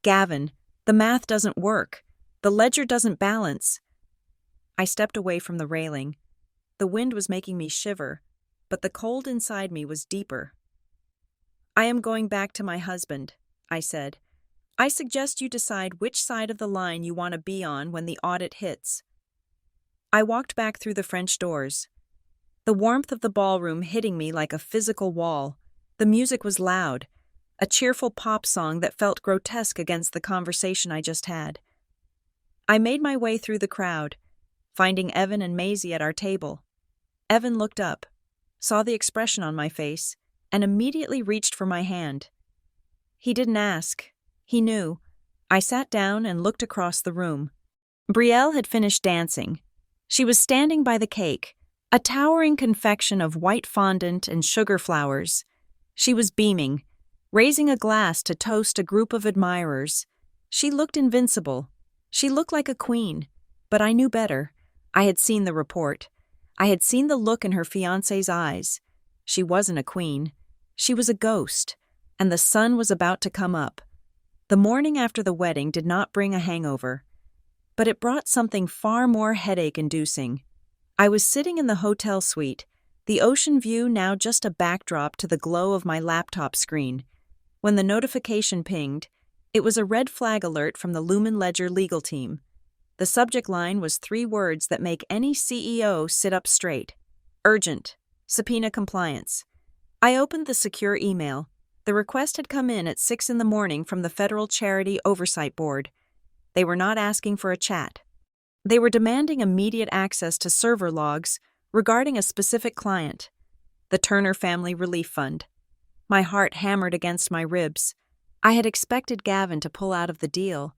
Gavin, the math doesn't work. The ledger doesn't balance. I stepped away from the railing. The wind was making me shiver, but the cold inside me was deeper. I am going back to my husband, I said. I suggest you decide which side of the line you want to be on when the audit hits. I walked back through the French doors. The warmth of the ballroom hitting me like a physical wall. The music was loud, a cheerful pop song that felt grotesque against the conversation I just had. I made my way through the crowd, finding Evan and Maisie at our table. Evan looked up, saw the expression on my face, and immediately reached for my hand. He didn't ask. He knew. I sat down and looked across the room. Brielle had finished dancing. She was standing by the cake, a towering confection of white fondant and sugar flowers. She was beaming, raising a glass to toast a group of admirers. She looked invincible. She looked like a queen, but I knew better. I had seen the report. I had seen the look in her fiancé's eyes. She wasn't a queen. She was a ghost, and the sun was about to come up. The morning after the wedding did not bring a hangover, but it brought something far more headache-inducing. I was sitting in the hotel suite, the ocean view now just a backdrop to the glow of my laptop screen. When the notification pinged, it was a red flag alert from the Lumen Ledger legal team. The subject line was 3 words that make any CEO sit up straight. Urgent. Subpoena compliance. I opened the secure email. The request had come in at 6 a.m. from the Federal Charity Oversight Board. They were not asking for a chat. They were demanding immediate access to server logs regarding a specific client, the Turner Family Relief Fund. My heart hammered against my ribs. I had expected Gavin to pull out of the deal.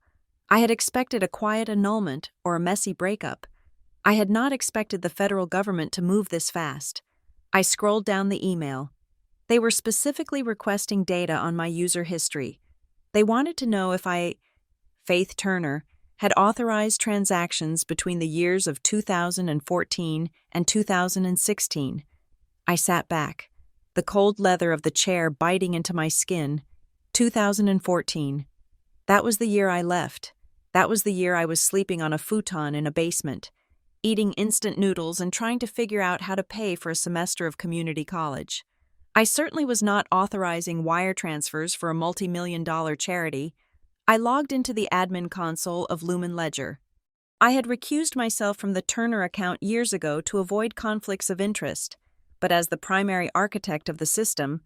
I had expected a quiet annulment or a messy breakup. I had not expected the federal government to move this fast. I scrolled down the email. They were specifically requesting data on my user history. They wanted to know if Faith Turner, had authorized transactions between the years of 2014 and 2016. I sat back, the cold leather of the chair biting into my skin. 2014. That was the year I left. That was the year I was sleeping on a futon in a basement, eating instant noodles and trying to figure out how to pay for a semester of community college. I certainly was not authorizing wire transfers for a multi-million-dollar charity. I logged into the admin console of Lumen Ledger. I had recused myself from the Turner account years ago to avoid conflicts of interest, but as the primary architect of the system,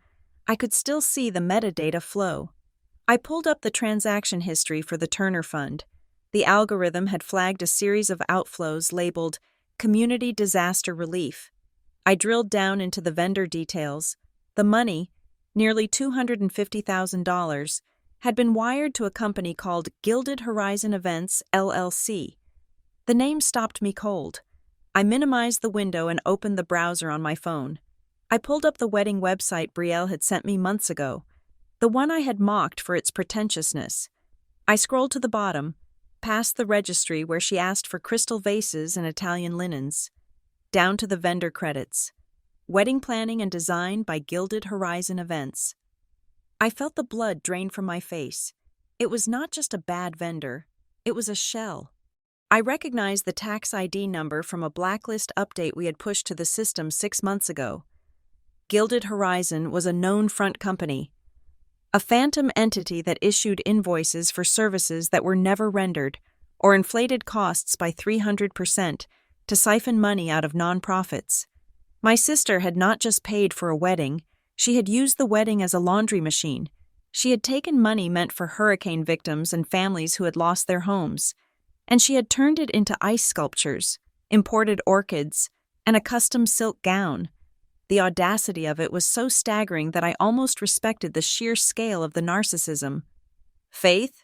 I could still see the metadata flow. I pulled up the transaction history for the Turner Fund. The algorithm had flagged a series of outflows labeled Community Disaster Relief. I drilled down into the vendor details. The money, nearly $250,000, had been wired to a company called Gilded Horizon Events, LLC. The name stopped me cold. I minimized the window and opened the browser on my phone. I pulled up the wedding website Brielle had sent me months ago, the one I had mocked for its pretentiousness. I scrolled to the bottom, past the registry where she asked for crystal vases and Italian linens, down to the vendor credits. Wedding planning and design by Gilded Horizon Events. I felt the blood drain from my face. It was not just a bad vendor, it was a shell. I recognized the tax ID number from a blacklist update we had pushed to the system 6 months ago. Gilded Horizon was a known front company, a phantom entity that issued invoices for services that were never rendered or inflated costs by 300% to siphon money out of nonprofits. My sister had not just paid for a wedding, she had used the wedding as a laundry machine. She had taken money meant for hurricane victims and families who had lost their homes, and she had turned it into ice sculptures, imported orchids, and a custom silk gown. The audacity of it was so staggering that I almost respected the sheer scale of the narcissism. Faith?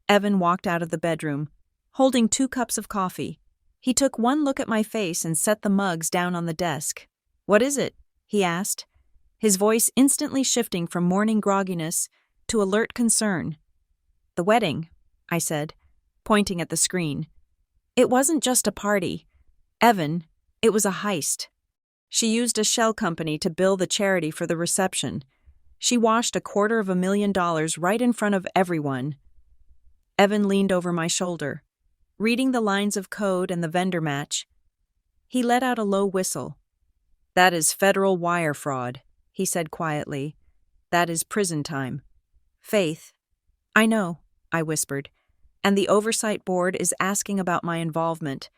Evan walked out of the bedroom, holding 2 cups of coffee. He took one look at my face and set the mugs down on the desk. "What is it?" he asked, his voice instantly shifting from morning grogginess to alert concern. "The wedding," I said, pointing at the screen. "It wasn't just a party. Evan, it was a heist. She used a shell company to bill the charity for the reception. She washed $250,000 right in front of everyone." Evan leaned over my shoulder, reading the lines of code and the vendor match. He let out a low whistle. "That is federal wire fraud," he said quietly. "That is prison time." "Faith." "I know," I whispered, "and the oversight board is asking about my involvement.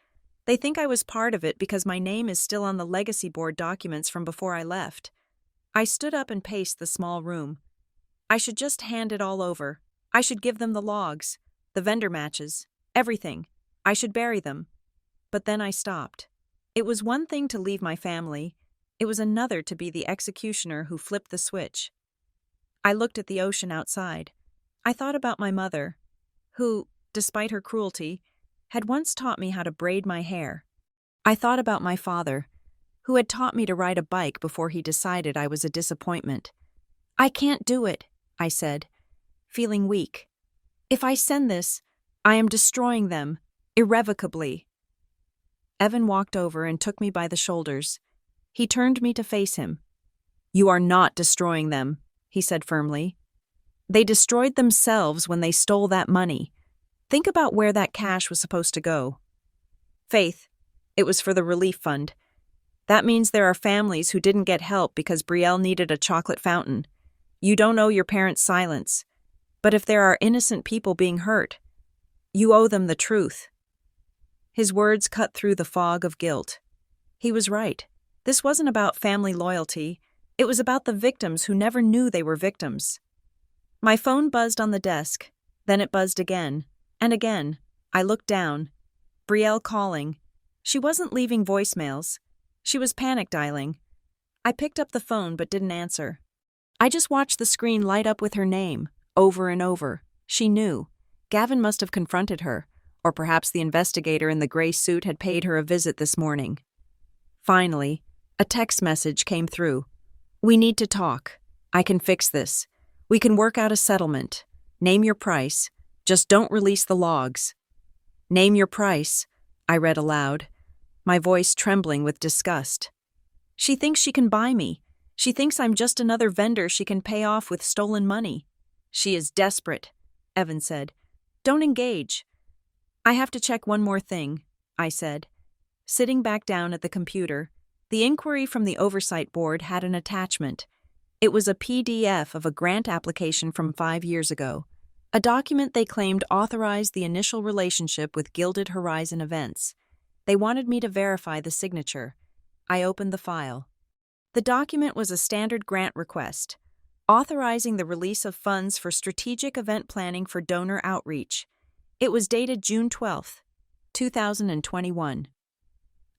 They think I was part of it because my name is still on the legacy board documents from before I left." I stood up and paced the small room. I should just hand it all over. I should give them the logs, the vendor matches, everything. I should bury them. But then I stopped. It was one thing to leave my family. It was another to be the executioner who flipped the switch. I looked at the ocean outside. I thought about my mother, who, despite her cruelty, had once taught me how to braid my hair. I thought about my father, who had taught me to ride a bike before he decided I was a disappointment. "I can't do it," I said, feeling weak. "If I send this, I am destroying them, irrevocably." Evan walked over and took me by the shoulders. He turned me to face him. "You are not destroying them," he said firmly. "They destroyed themselves when they stole that money. Think about where that cash was supposed to go." "Faith, it was for the relief fund. That means there are families who didn't get help because Brielle needed a chocolate fountain. You don't owe your parents silence. But if there are innocent people being hurt, you owe them the truth." His words cut through the fog of guilt. He was right. This wasn't about family loyalty. It was about the victims who never knew they were victims. My phone buzzed on the desk. Then it buzzed again. And again. I looked down. Brielle calling. She wasn't leaving voicemails. She was panic dialing. I picked up the phone but didn't answer. I just watched the screen light up with her name, over and over. She knew. Gavin must have confronted her, or perhaps the investigator in the gray suit had paid her a visit this morning. Finally, a text message came through. "We need to talk. I can fix this. We can work out a settlement. Name your price. Just don't release the logs." "Name your price," I read aloud, my voice trembling with disgust. "She thinks she can buy me. She thinks I'm just another vendor she can pay off with stolen money. She is desperate," Evan said. "Don't engage." "I have to check one more thing," I said. Sitting back down at the computer, the inquiry from the oversight board had an attachment. It was a PDF of a grant application from 5 years ago, a document they claimed authorized the initial relationship with Gilded Horizon Events. They wanted me to verify the signature. I opened the file. The document was a standard grant request, authorizing the release of funds for strategic event planning for donor outreach. It was dated June 12, 2021.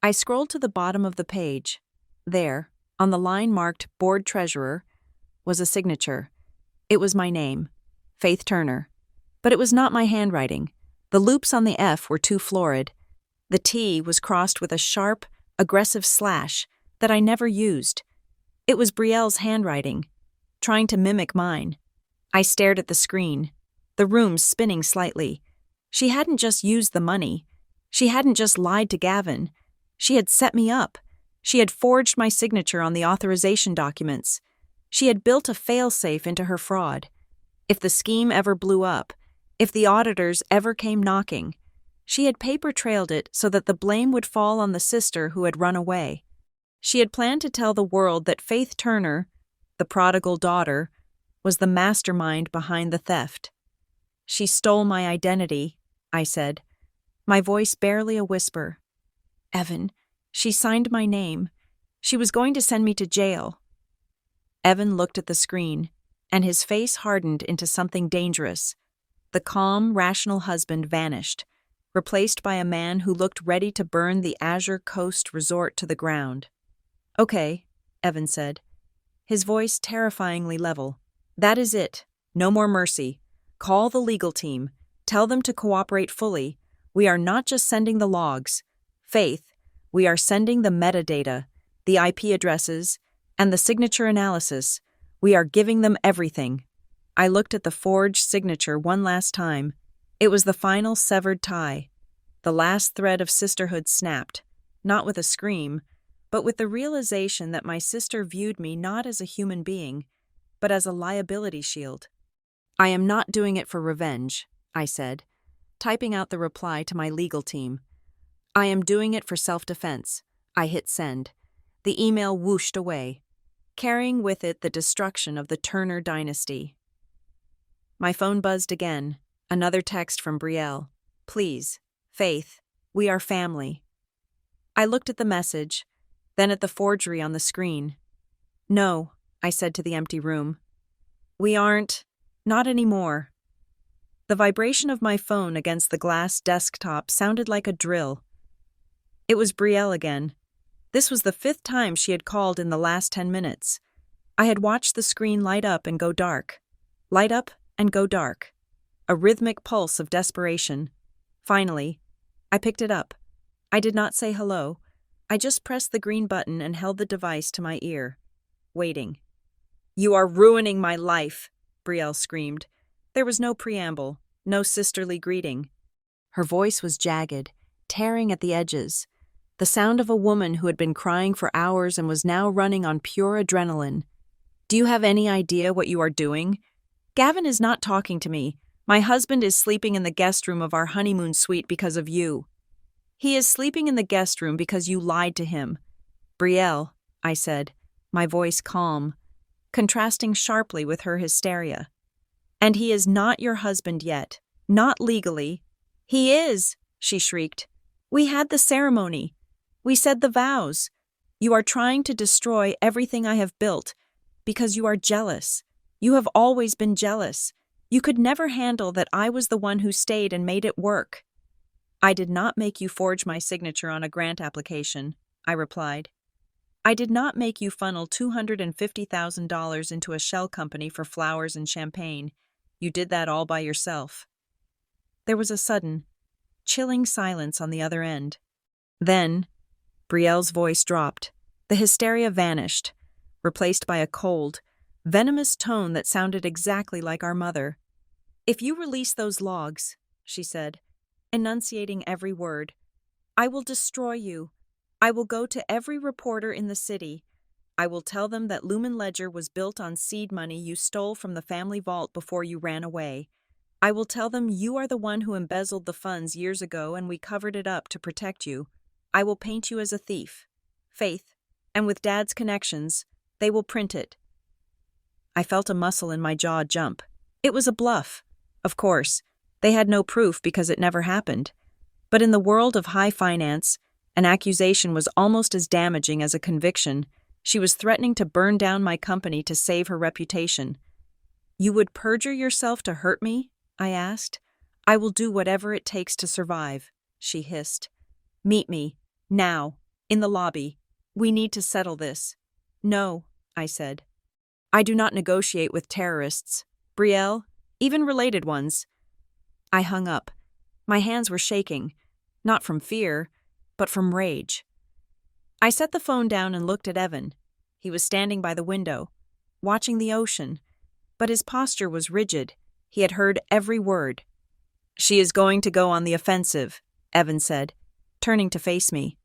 I scrolled to the bottom of the page. There, on the line marked Board Treasurer, was a signature. It was my name, Faith Turner. But it was not my handwriting. The loops on the F were too florid. The T was crossed with a sharp, aggressive slash that I never used. It was Brielle's handwriting, trying to mimic mine. I stared at the screen, the room spinning slightly. She hadn't just used the money. She hadn't just lied to Gavin. She had set me up. She had forged my signature on the authorization documents. She had built a fail-safe into her fraud. If the scheme ever blew up, if the auditors ever came knocking, she had paper-trailed it so that the blame would fall on the sister who had run away. She had planned to tell the world that Faith Turner, the prodigal daughter, was the mastermind behind the theft. "She stole my identity," I said, my voice barely a whisper. "Evan, she signed my name. She was going to send me to jail." Evan looked at the screen, and his face hardened into something dangerous. The calm, rational husband vanished, replaced by a man who looked ready to burn the Azure Coast resort to the ground. "Okay," Evan said, his voice terrifyingly level. That is it. No more mercy. Call the legal team. Tell them to cooperate fully. We are not just sending the logs. Faith, we are sending the metadata, the IP addresses, and the signature analysis. We are giving them everything. I looked at the forged signature one last time. It was the final severed tie. The last thread of sisterhood snapped, not with a scream, but with the realization that my sister viewed me not as a human being, but as a liability shield. I am not doing it for revenge, I said, typing out the reply to my legal team. I am doing it for self-defense. I hit send. The email whooshed away, carrying with it the destruction of the Turner dynasty. My phone buzzed again, another text from Brielle. Please, Faith, we are family. I looked at the message, then at the forgery on the screen. No, I said to the empty room. We aren't, not anymore. The vibration of my phone against the glass desktop sounded like a drill. It was Brielle again. This was the 5th time she had called in the last 10 minutes. I had watched the screen light up and go dark. Light up and go dark. A rhythmic pulse of desperation. Finally, I picked it up. I did not say hello. I just pressed the green button and held the device to my ear, waiting. You are ruining my life, Brielle screamed. There was no preamble, no sisterly greeting. Her voice was jagged, tearing at the edges. The sound of a woman who had been crying for hours and was now running on pure adrenaline. Do you have any idea what you are doing? Gavin is not talking to me. My husband is sleeping in the guest room of our honeymoon suite because of you. He is sleeping in the guest room because you lied to him. Brielle, I said, my voice calm, contrasting sharply with her hysteria. And he is not your husband yet. Not legally. He is, she shrieked. We had the ceremony. We said the vows. You are trying to destroy everything I have built because you are jealous. You have always been jealous. You could never handle that I was the one who stayed and made it work. I did not make you forge my signature on a grant application, I replied. I did not make you funnel $250,000 into a shell company for flowers and champagne. You did that all by yourself. There was a sudden, chilling silence on the other end. Then, Brielle's voice dropped. The hysteria vanished, replaced by a cold, venomous tone that sounded exactly like our mother. If you release those logs, she said, enunciating every word, I will destroy you. I will go to every reporter in the city. I will tell them that Lumen Ledger was built on seed money you stole from the family vault before you ran away. I will tell them you are the one who embezzled the funds years ago and we covered it up to protect you. I will paint you as a thief. Faith, and with Dad's connections, they will print it. I felt a muscle in my jaw jump. It was a bluff. Of course, they had no proof because it never happened. But in the world of high finance, an accusation was almost as damaging as a conviction. She was threatening to burn down my company to save her reputation. You would perjure yourself to hurt me? I asked. I will do whatever it takes to survive, she hissed. Meet me, now, in the lobby. We need to settle this. No, I said. I do not negotiate with terrorists. Brielle, even related ones. I hung up. My hands were shaking, not from fear, but from rage. I set the phone down and looked at Evan. He was standing by the window, watching the ocean, but his posture was rigid. He had heard every word. She is going to go on the offensive, Evan said, turning to face me.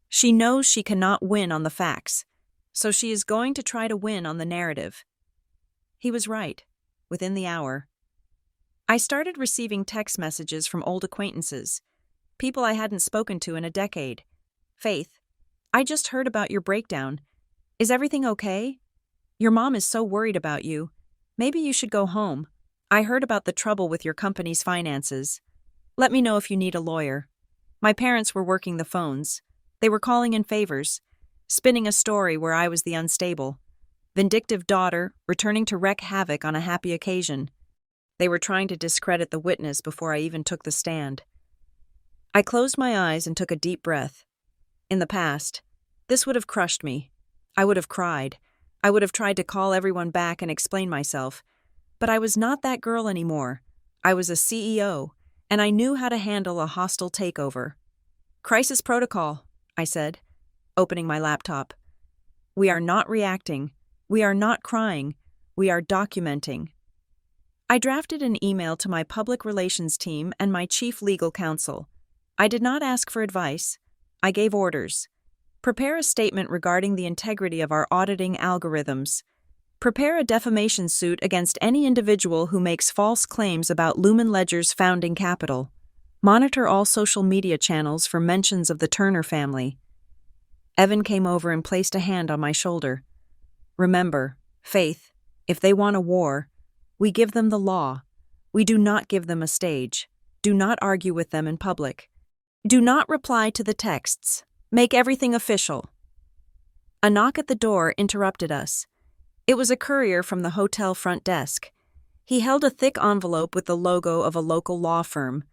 She knows she cannot win on the facts, so she is going to try to win on the narrative. He was right, within the hour. I started receiving text messages from old acquaintances, people I hadn't spoken to in a decade. Faith, I just heard about your breakdown. Is everything okay? Your mom is so worried about you. Maybe you should go home. I heard about the trouble with your company's finances. Let me know if you need a lawyer. My parents were working the phones. They were calling in favors, spinning a story where I was the unstable. Vindictive daughter, returning to wreak havoc on a happy occasion. They were trying to discredit the witness before I even took the stand. I closed my eyes and took a deep breath. In the past, this would have crushed me. I would have cried. I would have tried to call everyone back and explain myself. But I was not that girl anymore. I was a CEO, and I knew how to handle a hostile takeover. Crisis protocol, I said, opening my laptop. We are not reacting. We are not crying. We are documenting. I drafted an email to my public relations team and my chief legal counsel. I did not ask for advice. I gave orders. Prepare a statement regarding the integrity of our auditing algorithms. Prepare a defamation suit against any individual who makes false claims about Lumen Ledger's founding capital. Monitor all social media channels for mentions of the Turner family. Evan came over and placed a hand on my shoulder. Remember, Faith, if they want a war, we give them the law. We do not give them a stage. Do not argue with them in public. Do not reply to the texts. Make everything official. A knock at the door interrupted us. It was a courier from the hotel front desk. He held a thick envelope with the logo of a local law firm,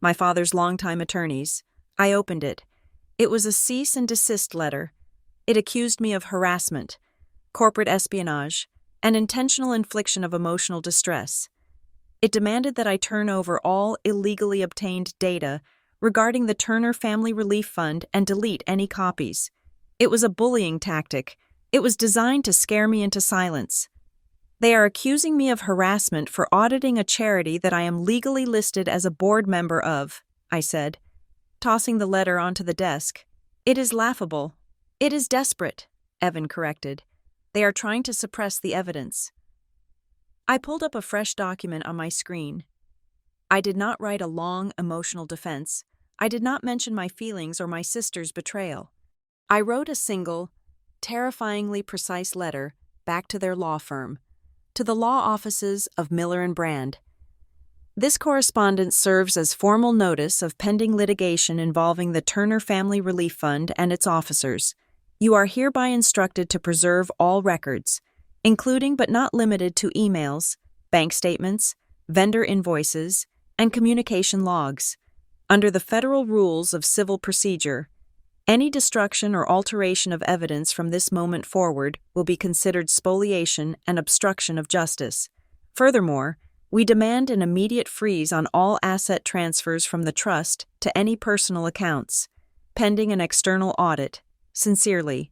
my father's longtime attorneys. I opened it. It was a cease and desist letter. It accused me of harassment, corporate espionage, and intentional infliction of emotional distress. It demanded that I turn over all illegally obtained data regarding the Turner Family Relief Fund and delete any copies. It was a bullying tactic. It was designed to scare me into silence. They are accusing me of harassment for auditing a charity that I am legally listed as a board member of, I said, tossing the letter onto the desk. It is laughable. It is desperate, Evan corrected. They are trying to suppress the evidence. I pulled up a fresh document on my screen. I did not write a long, emotional defense. I did not mention my feelings or my sister's betrayal. I wrote a single, terrifyingly precise letter back to their law firm, to the law offices of Miller and Brand. This correspondence serves as formal notice of pending litigation involving the Turner Family Relief Fund and its officers. You are hereby instructed to preserve all records, including but not limited to emails, bank statements, vendor invoices, and communication logs. Under the federal rules of civil procedure, any destruction or alteration of evidence from this moment forward will be considered spoliation and obstruction of justice. Furthermore, we demand an immediate freeze on all asset transfers from the trust to any personal accounts, pending an external audit. Sincerely,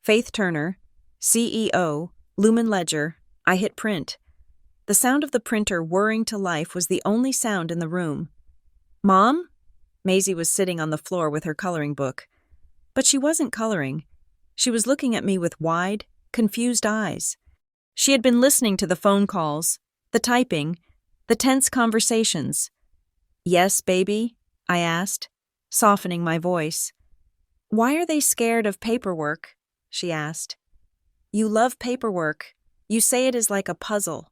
Faith Turner, CEO, Lumen Ledger. I hit print. The sound of the printer whirring to life was the only sound in the room. Mom? Maisie was sitting on the floor with her coloring book. But she wasn't coloring. She was looking at me with wide, confused eyes. She had been listening to the phone calls, the typing, the tense conversations. Yes, baby? I asked, softening my voice. Why are they scared of paperwork? She asked. You love paperwork. You say it is like a puzzle.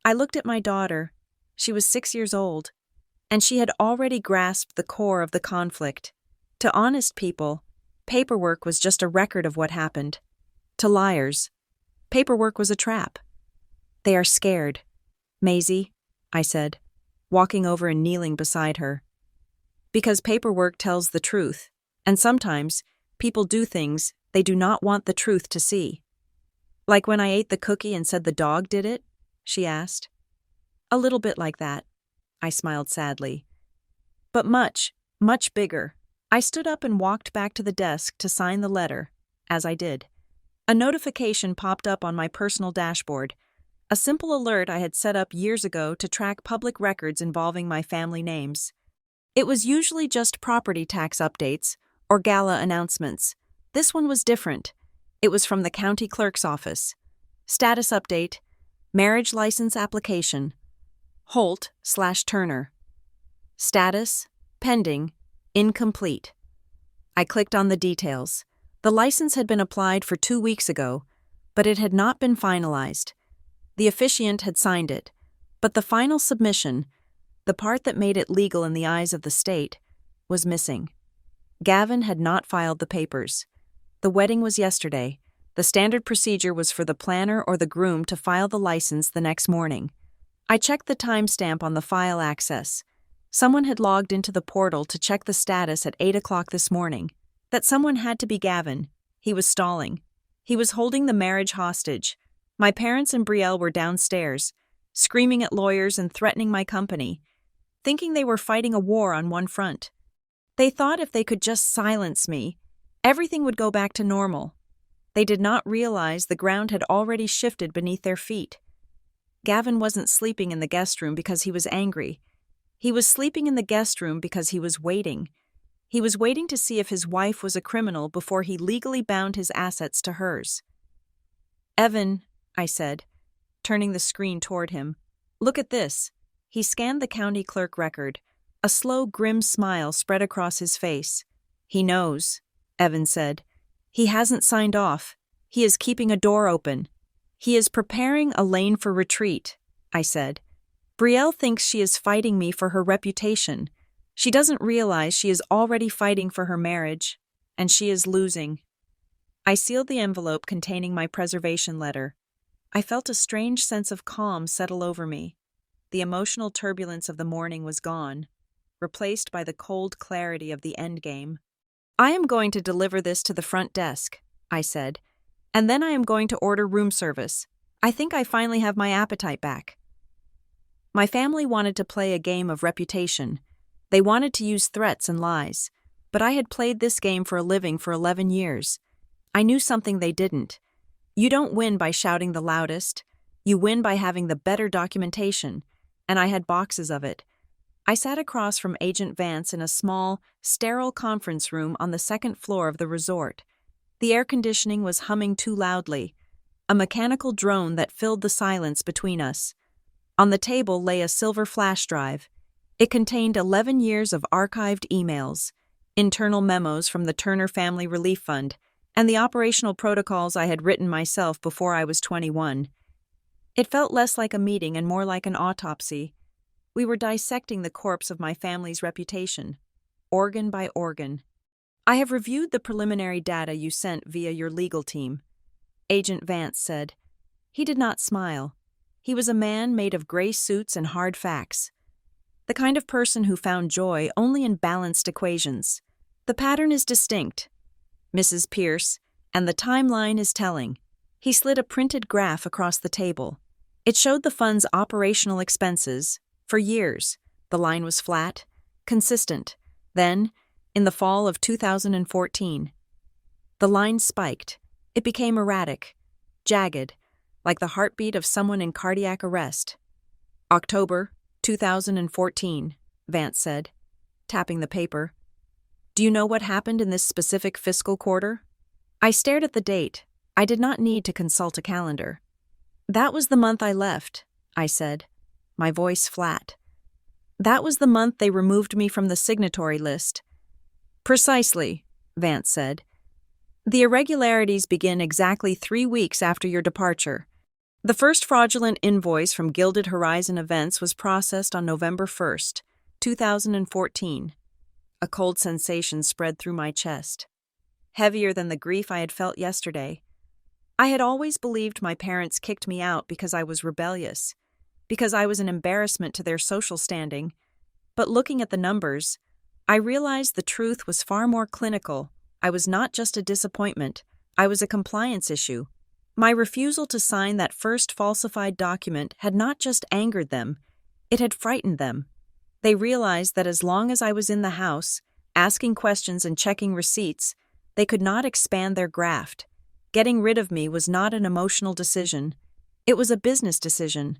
I looked at my daughter. She was 6 years old, and she had already grasped the core of the conflict. To honest people, paperwork was just a record of what happened. To liars, paperwork was a trap. They are scared. Maisie, I said, walking over and kneeling beside her. Because paperwork tells the truth, and sometimes people do things they do not want the truth to see. Like when I ate the cookie and said the dog did it? She asked. A little bit like that, I smiled sadly. But much, much bigger. I stood up and walked back to the desk to sign the letter, as I did. A notification popped up on my personal dashboard, a simple alert I had set up years ago to track public records involving my family names. It was usually just property tax updates or gala announcements. This one was different. It was from the county clerk's office. Status update, marriage license application, Holt/Turner. Status, pending, incomplete. I clicked on the details. The license had been applied for 2 weeks ago, but it had not been finalized. The officiant had signed it, but the final submission, the part that made it legal in the eyes of the state, was missing. Gavin had not filed the papers. The wedding was yesterday. The standard procedure was for the planner or the groom to file the license the next morning. I checked the timestamp on the file access. Someone had logged into the portal to check the status at 8 o'clock this morning. That someone had to be Gavin. He was stalling. He was holding the marriage hostage. My parents and Brielle were downstairs, screaming at lawyers and threatening my company, thinking they were fighting a war on one front. They thought if they could just silence me, everything would go back to normal. They did not realize the ground had already shifted beneath their feet. Gavin wasn't sleeping in the guest room because he was angry. He was sleeping in the guest room because he was waiting. He was waiting to see if his wife was a criminal before he legally bound his assets to hers. "Evan," I said, turning the screen toward him, "look at this." He scanned the county clerk record. A slow, grim smile spread across his face. "He knows," Evan said. "He hasn't signed off. He is keeping a door open. He is preparing a lane for retreat," I said. "Brielle thinks she is fighting me for her reputation. She doesn't realize she is already fighting for her marriage, and she is losing." I sealed the envelope containing my preservation letter. I felt a strange sense of calm settle over me. The emotional turbulence of the morning was gone, replaced by the cold clarity of the endgame. "I am going to deliver this to the front desk," I said, "and then I am going to order room service. I think I finally have my appetite back." My family wanted to play a game of reputation. They wanted to use threats and lies, but I had played this game for a living for 11 years. I knew something they didn't. You don't win by shouting the loudest. You win by having the better documentation, and I had boxes of it. I sat across from Agent Vance in a small, sterile conference room on the second floor of the resort. The air conditioning was humming too loudly, a mechanical drone that filled the silence between us. On the table lay a silver flash drive. It contained 11 years of archived emails, internal memos from the Turner Family Relief Fund, and the operational protocols I had written myself before I was 21. It felt less like a meeting and more like an autopsy. We were dissecting the corpse of my family's reputation, organ by organ. "I have reviewed the preliminary data you sent via your legal team," Agent Vance said. He did not smile. He was a man made of gray suits and hard facts. The kind of person who found joy only in balanced equations. "The pattern is distinct, Mrs. Pierce, and the timeline is telling." He slid a printed graph across the table. It showed the fund's operational expenses. For years, the line was flat, consistent. Then, in the fall of 2014, the line spiked. It became erratic, jagged, like the heartbeat of someone in cardiac arrest. "October 2014, Vance said, tapping the paper. "Do you know what happened in this specific fiscal quarter?" I stared at the date. I did not need to consult a calendar. "That was the month I left," I said, my voice flat. "That was the month they removed me from the signatory list." "Precisely," Vance said. "The irregularities begin exactly 3 weeks after your departure. The first fraudulent invoice from Gilded Horizon Events was processed on November 1st, 2014. A cold sensation spread through my chest, heavier than the grief I had felt yesterday. I had always believed my parents kicked me out because I was rebellious, because I was an embarrassment to their social standing. But looking at the numbers, I realized the truth was far more clinical. I was not just a disappointment, I was a compliance issue. My refusal to sign that first falsified document had not just angered them, it had frightened them. They realized that as long as I was in the house, asking questions and checking receipts, they could not expand their graft. Getting rid of me was not an emotional decision. It was a business decision.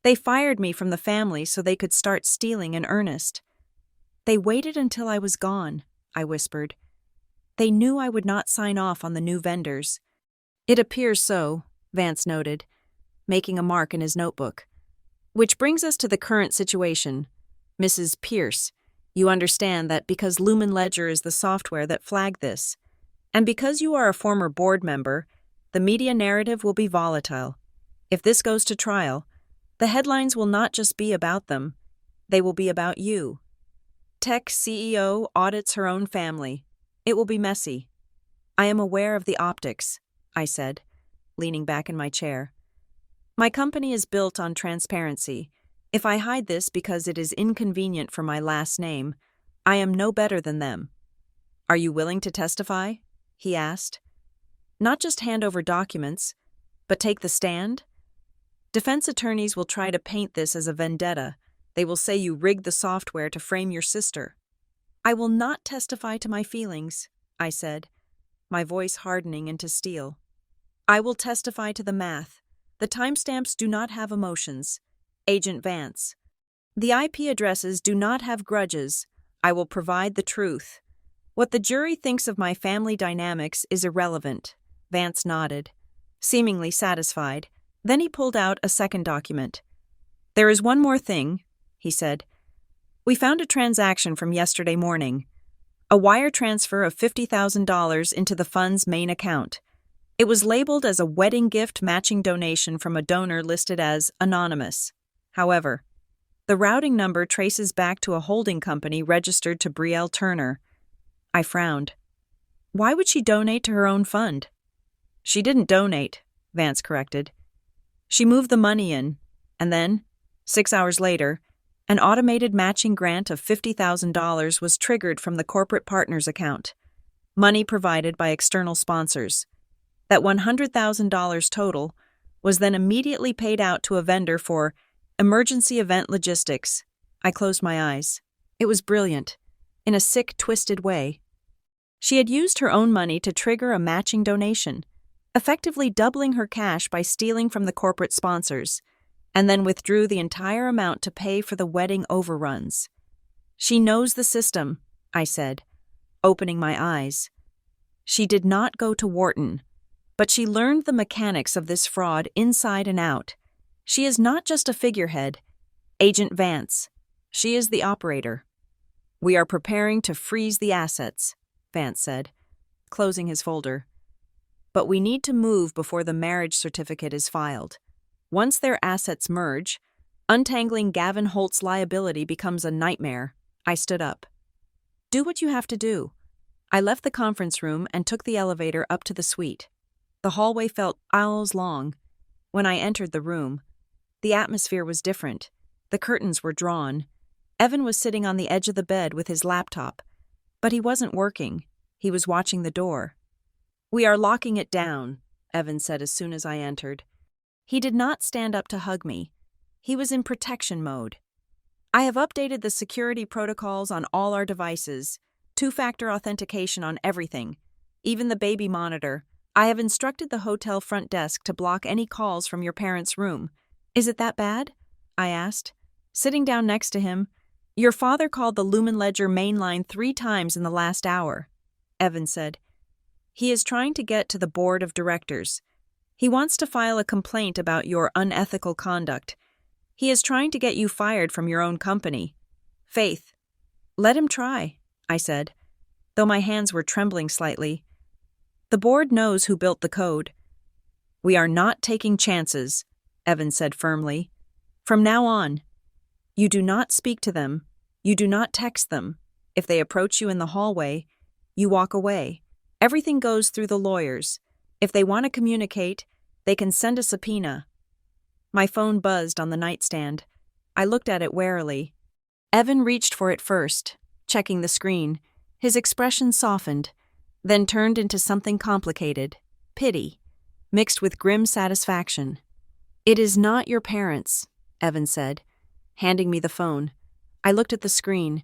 They fired me from the family so they could start stealing in earnest. "They waited until I was gone," I whispered. "They knew I would not sign off on the new vendors." "It appears so," Vance noted, making a mark in his notebook. "Which brings us to the current situation. Mrs. Pierce, you understand that because Lumen Ledger is the software that flagged this, and because you are a former board member, the media narrative will be volatile. If this goes to trial, the headlines will not just be about them, they will be about you. Tech CEO audits her own family. It will be messy. I am aware of the optics," I said, leaning back in my chair. "My company is built on transparency. If I hide this because it is inconvenient for my last name, I am no better than them." "Are you willing to testify?" he asked. Not just hand over documents, but take the stand? Defense attorneys will try to paint this as a vendetta. They will say you rigged the software to frame your sister. I will not testify to my feelings, I said, my voice hardening into steel. I will testify to the math. The timestamps do not have emotions. Agent Vance. The IP addresses do not have grudges. I will provide the truth. What the jury thinks of my family dynamics is irrelevant. Vance nodded, seemingly satisfied. Then he pulled out a second document. There is one more thing, he said. We found a transaction from yesterday morning. A wire transfer of $50,000 into the fund's main account. It was labeled as a wedding gift matching donation from a donor listed as anonymous. However, the routing number traces back to a holding company registered to Brielle Turner. I frowned. Why would she donate to her own fund? She didn't donate, Vance corrected. She moved the money in, and then, 6 hours later, an automated matching grant of $50,000 was triggered from the corporate partners account. Money provided by external sponsors. That $100,000 total was then immediately paid out to a vendor for emergency event logistics. I closed my eyes. It was brilliant, in a sick, twisted way. She had used her own money to trigger a matching donation, effectively doubling her cash by stealing from the corporate sponsors, and then withdrew the entire amount to pay for the wedding overruns. She knows the system, I said, opening my eyes. She did not go to Wharton, but she learned the mechanics of this fraud inside and out. She is not just a figurehead, Agent Vance. She is the operator. We are preparing to freeze the assets, Vance said, closing his folder. But we need to move before the marriage certificate is filed. Once their assets merge, untangling Gavin Holt's liability becomes a nightmare. I stood up. Do what you have to do. I left the conference room and took the elevator up to the suite. The hallway felt aisles long. When I entered the room, the atmosphere was different. The curtains were drawn. Evan was sitting on the edge of the bed with his laptop. But he wasn't working. He was watching the door. We are locking it down, Evan said as soon as I entered. He did not stand up to hug me. He was in protection mode. I have updated the security protocols on all our devices, 2-factor authentication on everything, even the baby monitor. I have instructed the hotel front desk to block any calls from your parents' room. Is it that bad? I asked, sitting down next to him. Your father called the Lumen Ledger main line 3 times in the last hour, Evan said. He is trying to get to the board of directors. He wants to file a complaint about your unethical conduct. He is trying to get you fired from your own company. Faith. Let him try, I said, though my hands were trembling slightly. The board knows who built the code. We are not taking chances, Evan said firmly. From now on, you do not speak to them. You do not text them. If they approach you in the hallway, you walk away. Everything goes through the lawyers. If they want to communicate, they can send a subpoena. My phone buzzed on the nightstand. I looked at it warily. Evan reached for it first, checking the screen. His expression softened, then turned into something complicated, pity, mixed with grim satisfaction. It is not your parents, Evan said, handing me the phone. I looked at the screen.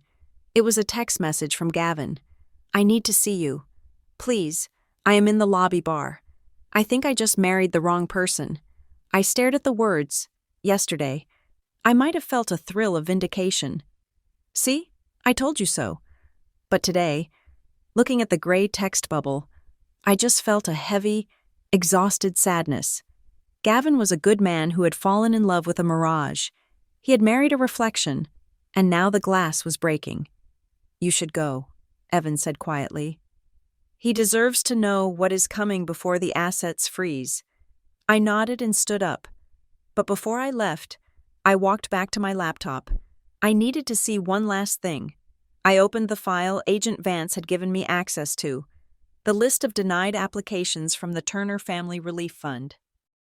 It was a text message from Gavin. I need to see you. Please, I am in the lobby bar. I think I just married the wrong person. I stared at the words. Yesterday, I might have felt a thrill of vindication. See? I told you so. But today, looking at the gray text bubble, I just felt a heavy, exhausted sadness. Gavin was a good man who had fallen in love with a mirage. He had married a reflection, and now the glass was breaking. You should go, Evan said quietly. He deserves to know what is coming before the assets freeze. I nodded and stood up. But before I left, I walked back to my laptop. I needed to see one last thing. I opened the file Agent Vance had given me access to, the list of denied applications from the Turner Family Relief Fund.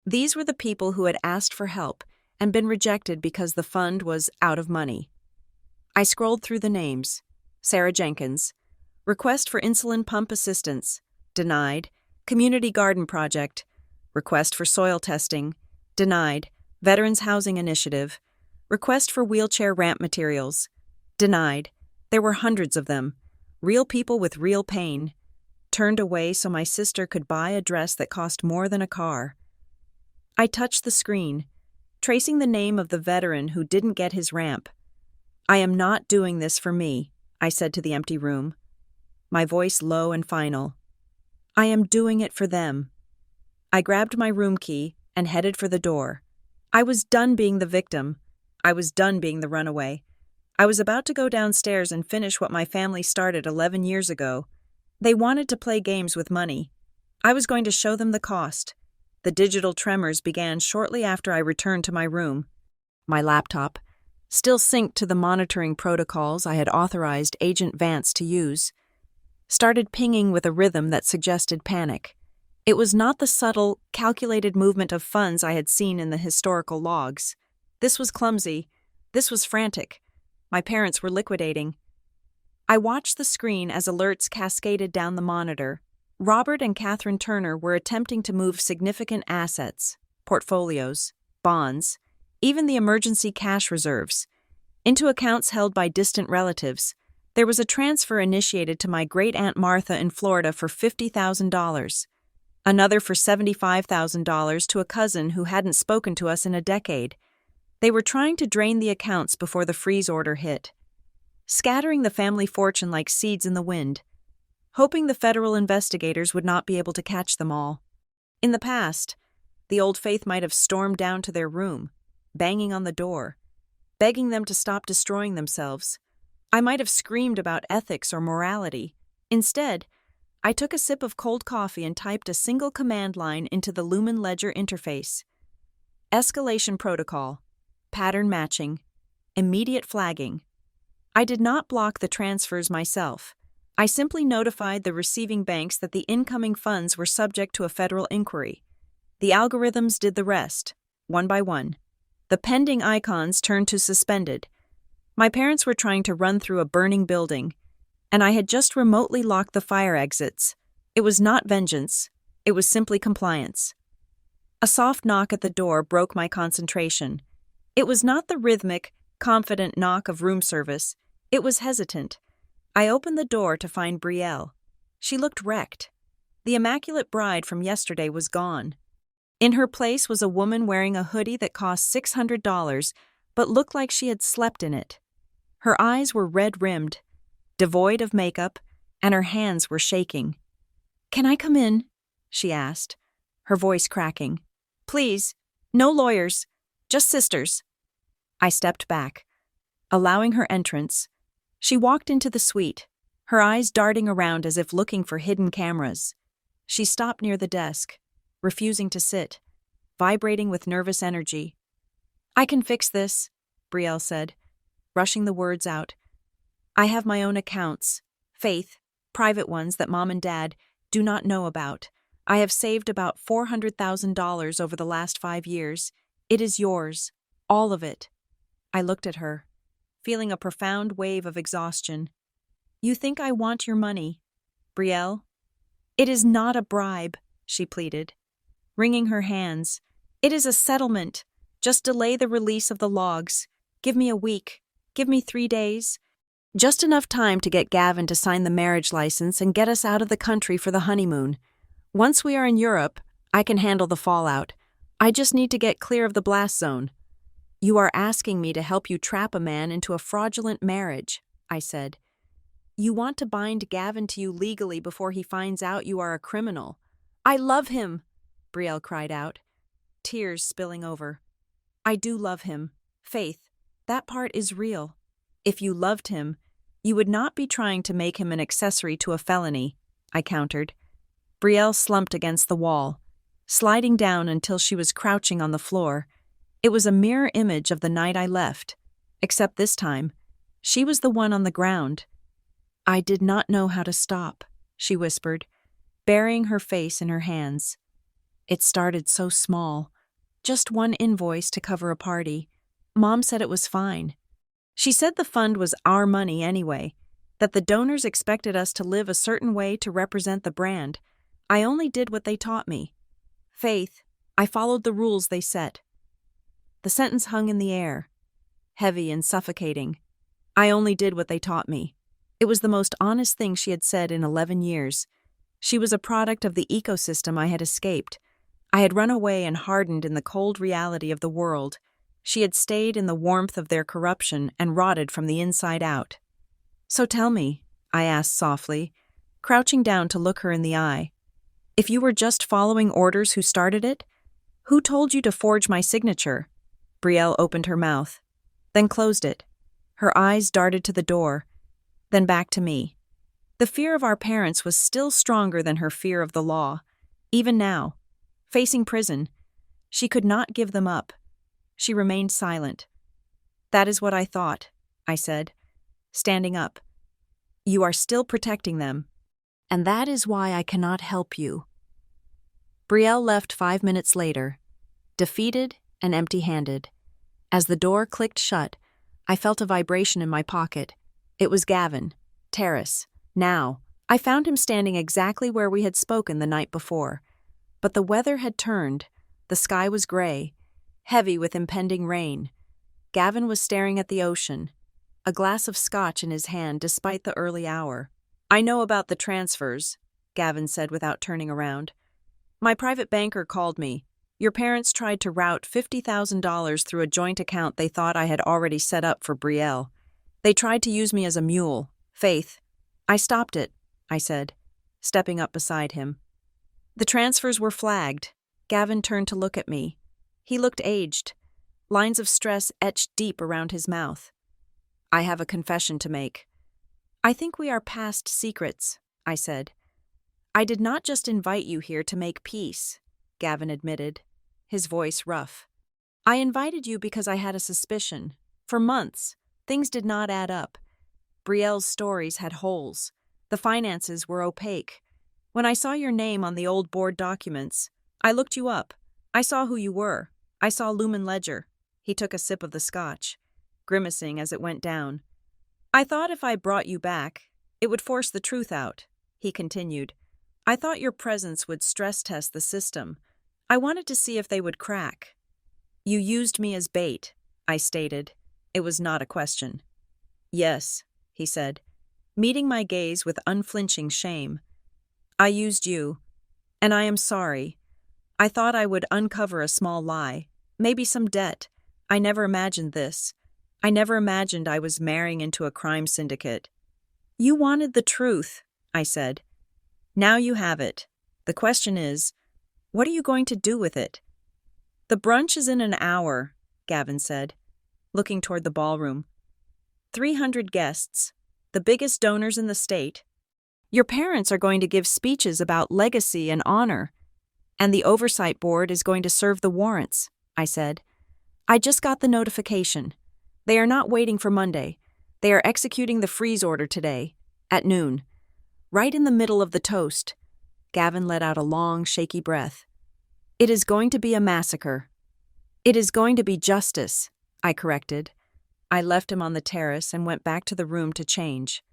These were the people who had asked for help and been rejected because the fund was out of money. I scrolled through the names. Sarah Jenkins. Request for insulin pump assistance. Denied. Community garden project. Request for soil testing. Denied. Veterans Housing Initiative. Request for wheelchair ramp materials. Denied. There were hundreds of them. Real people with real pain. Turned away so my sister could buy a dress that cost more than a car. I touched the screen, tracing the name of the veteran who didn't get his ramp. I am not doing this for me, I said to the empty room, my voice low and final. I am doing it for them. I grabbed my room key and headed for the door. I was done being the victim. I was done being the runaway. I was about to go downstairs and finish what my family started 11 years ago. They wanted to play games with money. I was going to show them the cost. The digital tremors began shortly after I returned to my room. My laptop, still synced to the monitoring protocols I had authorized Agent Vance to use, started pinging with a rhythm that suggested panic. It was not the subtle, calculated movement of funds I had seen in the historical logs. This was clumsy. This was frantic. My parents were liquidating. I watched the screen as alerts cascaded down the monitor. Robert and Catherine Turner were attempting to move significant assets, portfolios, bonds, even the emergency cash reserves, into accounts held by distant relatives. There was a transfer initiated to my great-aunt Martha in Florida for $50,000. Another for $75,000 to a cousin who hadn't spoken to us in a decade. They were trying to drain the accounts before the freeze order hit, scattering the family fortune like seeds in the wind, hoping the federal investigators would not be able to catch them all. In the past, the old faith might have stormed down to their room, banging on the door, begging them to stop destroying themselves. I might have screamed about ethics or morality. Instead, I took a sip of cold coffee and typed a single command line into the Lumen Ledger interface. Escalation protocol, pattern matching, immediate flagging. I did not block the transfers myself. I simply notified the receiving banks that the incoming funds were subject to a federal inquiry. The algorithms did the rest, one by one. The pending icons turned to suspended. My parents were trying to run through a burning building, and I had just remotely locked the fire exits. It was not vengeance. It was simply compliance. A soft knock at the door broke my concentration. It was not the rhythmic, confident knock of room service. It was hesitant. I opened the door to find Brielle. She looked wrecked. The immaculate bride from yesterday was gone. In her place was a woman wearing a hoodie that cost $600, but looked like she had slept in it. Her eyes were red-rimmed, devoid of makeup, and her hands were shaking. "Can I come in?" she asked, her voice cracking. "Please, no lawyers, just sisters." I stepped back, allowing her entrance. She walked into the suite, her eyes darting around as if looking for hidden cameras. She stopped near the desk, refusing to sit, vibrating with nervous energy. "I can fix this," Brielle said, rushing the words out. "I have my own accounts, Faith, private ones that Mom and Dad do not know about. I have saved about $400,000 over the last 5 years. It is yours, all of it." I looked at her, feeling a profound wave of exhaustion. "You think I want your money, Brielle?" "It is not a bribe," she pleaded, wringing her hands. "It is a settlement. Just delay the release of the logs. Give me a week. Give me 3 days. Just enough time to get Gavin to sign the marriage license and get us out of the country for the honeymoon. Once we are in Europe, I can handle the fallout. I just need to get clear of the blast zone." "You are asking me to help you trap a man into a fraudulent marriage," I said. "You want to bind Gavin to you legally before he finds out you are a criminal." "I love him," Brielle cried out, tears spilling over. "I do love him, Faith. That part is real. If you loved him, you would not be trying to make him an accessory to a felony," I countered. Brielle slumped against the wall, sliding down until she was crouching on the floor. It was a mirror image of the night I left, except this time, she was the one on the ground. "I did not know how to stop," she whispered, burying her face in her hands. "It started so small, just one invoice to cover a party. Mom said it was fine. She said the fund was our money anyway, that the donors expected us to live a certain way to represent the brand. I only did what they taught me. Faith, I followed the rules they set. The sentence hung in the air, heavy and suffocating. I only did what they taught me. It was the most honest thing she had said in 11 years. She was a product of the ecosystem I had escaped. I had run away and hardened in the cold reality of the world. She had stayed in the warmth of their corruption and rotted from the inside out. So tell me, I asked softly, crouching down to look her in the eye, if you were just following orders, who started it? Who told you to forge my signature? Brielle opened her mouth, then closed it. Her eyes darted to the door, then back to me. The fear of our parents was still stronger than her fear of the law. Even now, facing prison, she could not give them up. She remained silent. That is what I thought, I said, standing up. You are still protecting them, and that is why I cannot help you. Brielle left 5 minutes later, defeated and empty-handed. As the door clicked shut, I felt a vibration in my pocket. It was Gavin, Terrace. Now, I found him standing exactly where we had spoken the night before. But the weather had turned. The sky was gray, heavy with impending rain. Gavin was staring at the ocean, a glass of scotch in his hand despite the early hour. I know about the transfers, Gavin said without turning around. My private banker called me. Your parents tried to route $50,000 through a joint account they thought I had already set up for Brielle. They tried to use me as a mule. Faith. I stopped it, I said, stepping up beside him. The transfers were flagged. Gavin turned to look at me. He looked aged, lines of stress etched deep around his mouth. I have a confession to make. I think we are past secrets, I said. I did not just invite you here to make peace, Gavin admitted, his voice rough. I invited you because I had a suspicion. For months, things did not add up. Brielle's stories had holes. The finances were opaque. When I saw your name on the old board documents, I looked you up. I saw who you were. I saw Lumen Ledger. He took a sip of the scotch, grimacing as it went down. I thought if I brought you back, it would force the truth out, he continued. I thought your presence would stress test the system. I wanted to see if they would crack. You used me as bait, I stated. It was not a question. Yes, he said, meeting my gaze with unflinching shame. I used you, and I am sorry. I thought I would uncover a small lie, maybe some debt. I never imagined this. I never imagined I was marrying into a crime syndicate. You wanted the truth, I said. Now you have it. The question is, what are you going to do with it? The brunch is in an hour, Gavin said, looking toward the ballroom. 300 guests, the biggest donors in the state. Your parents are going to give speeches about legacy and honor, and the oversight board is going to serve the warrants, I said. I just got the notification. They are not waiting for Monday. They are executing the freeze order today, at noon. Right in the middle of the toast. Gavin let out a long, shaky breath. It is going to be a massacre. It is going to be justice, I corrected. I left him on the terrace and went back to the room to change.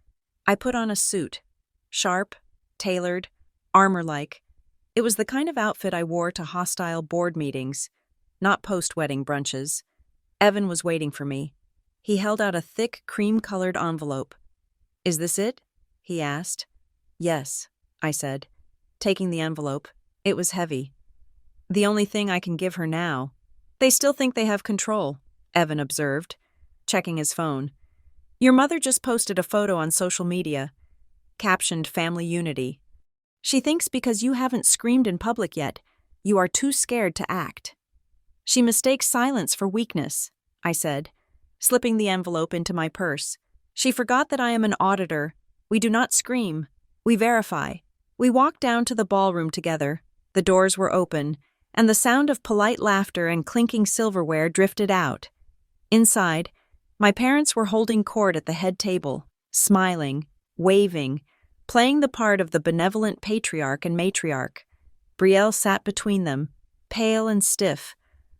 I put on a suit. Sharp, tailored, armor-like. It was the kind of outfit I wore to hostile board meetings, not post-wedding brunches. Evan was waiting for me. He held out a thick, cream-colored envelope. Is this it? He asked. Yes, I said, taking the envelope. It was heavy. The only thing I can give her now. They still think they have control, Evan observed, checking his phone. Your mother just posted a photo on social media, captioned Family Unity. She thinks because you haven't screamed in public yet, you are too scared to act. She mistakes silence for weakness, I said, slipping the envelope into my purse. She forgot that I am an auditor. We do not scream. We verify. We walked down to the ballroom together. The doors were open, and the sound of polite laughter and clinking silverware drifted out. Inside, my parents were holding court at the head table, smiling, waving, playing the part of the benevolent patriarch and matriarch. Brielle sat between them, pale and stiff,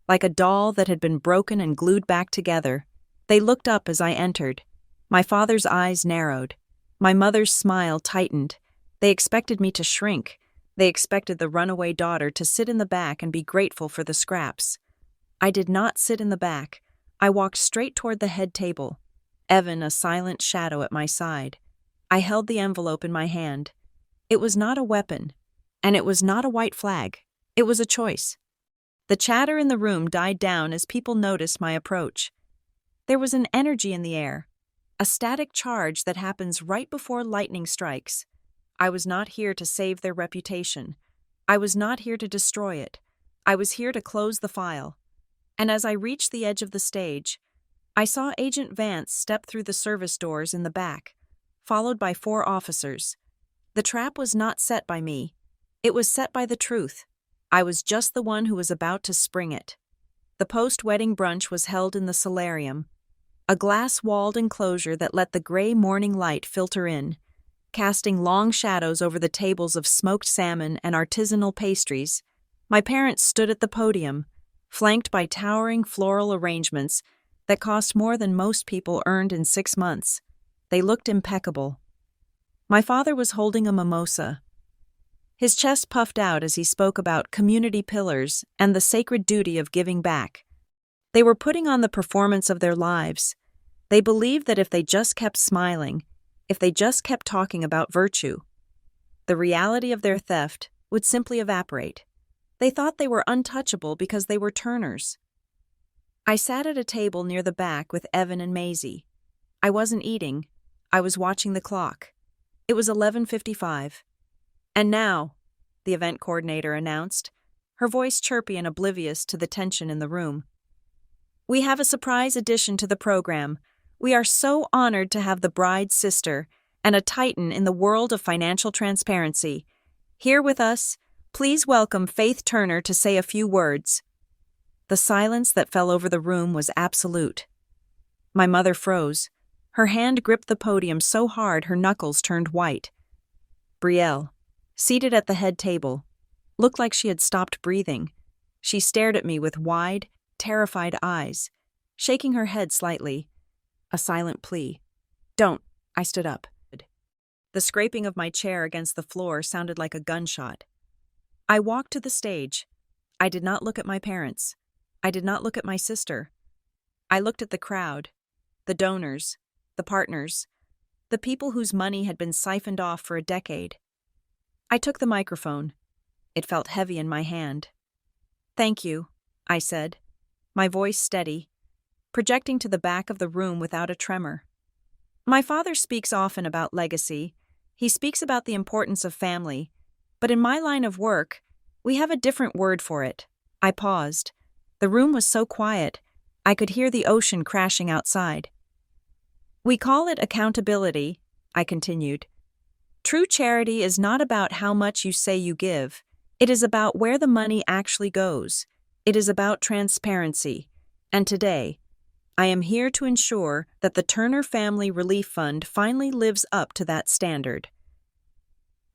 like a doll that had been broken and glued back together. They looked up as I entered. My father's eyes narrowed. My mother's smile tightened. They expected me to shrink, They expected the runaway daughter to sit in the back and be grateful for the scraps. I did not sit in the back. I walked straight toward the head table, Evan a silent shadow at my side. I held the envelope in my hand. It was not a weapon, and it was not a white flag. It was a choice. The chatter in the room died down as people noticed my approach. There was an energy in the air, a static charge that happens right before lightning strikes. I was not here to save their reputation. I was not here to destroy it. I was here to close the file. And as I reached the edge of the stage, I saw Agent Vance step through the service doors in the back, followed by 4 officers. The trap was not set by me. It was set by the truth. I was just the one who was about to spring it. The post-wedding brunch was held in the solarium, a glass-walled enclosure that let the gray morning light filter in, casting long shadows over the tables of smoked salmon and artisanal pastries. My parents stood at the podium, flanked by towering floral arrangements that cost more than most people earned in 6 months. They looked impeccable. My father was holding a mimosa. His chest puffed out as he spoke about community pillars and the sacred duty of giving back. They were putting on the performance of their lives. They believed that if they just kept smiling, if they just kept talking about virtue, the reality of their theft would simply evaporate. They thought they were untouchable because they were Turners. I sat at a table near the back with Evan and Maisie. I wasn't eating. I was watching the clock. It was 11:55. "And now," the event coordinator announced, her voice chirpy and oblivious to the tension in the room, "we have a surprise addition to the program. We are so honored to have the bride's sister and a titan in the world of financial transparency. Here with us, please welcome Faith Turner to say a few words." The silence that fell over the room was absolute. My mother froze. Her hand gripped the podium so hard her knuckles turned white. Brielle, seated at the head table, looked like she had stopped breathing. She stared at me with wide, terrified eyes, shaking her head slightly. A silent plea. "Don't." I stood up. The scraping of my chair against the floor sounded like a gunshot. I walked to the stage. I did not look at my parents. I did not look at my sister. I looked at the crowd, the donors, the partners, the people whose money had been siphoned off for a decade. I took the microphone. It felt heavy in my hand. "Thank you," I said, my voice steady, projecting to the back of the room without a tremor. My father speaks often about legacy. He speaks about the importance of family. But in my line of work, we have a different word for it. I paused. The room was so quiet, I could hear the ocean crashing outside. "We call it accountability," I continued. "True charity is not about how much you say you give. It is about where the money actually goes. It is about transparency. And today, I am here to ensure that the Turner Family Relief Fund finally lives up to that standard."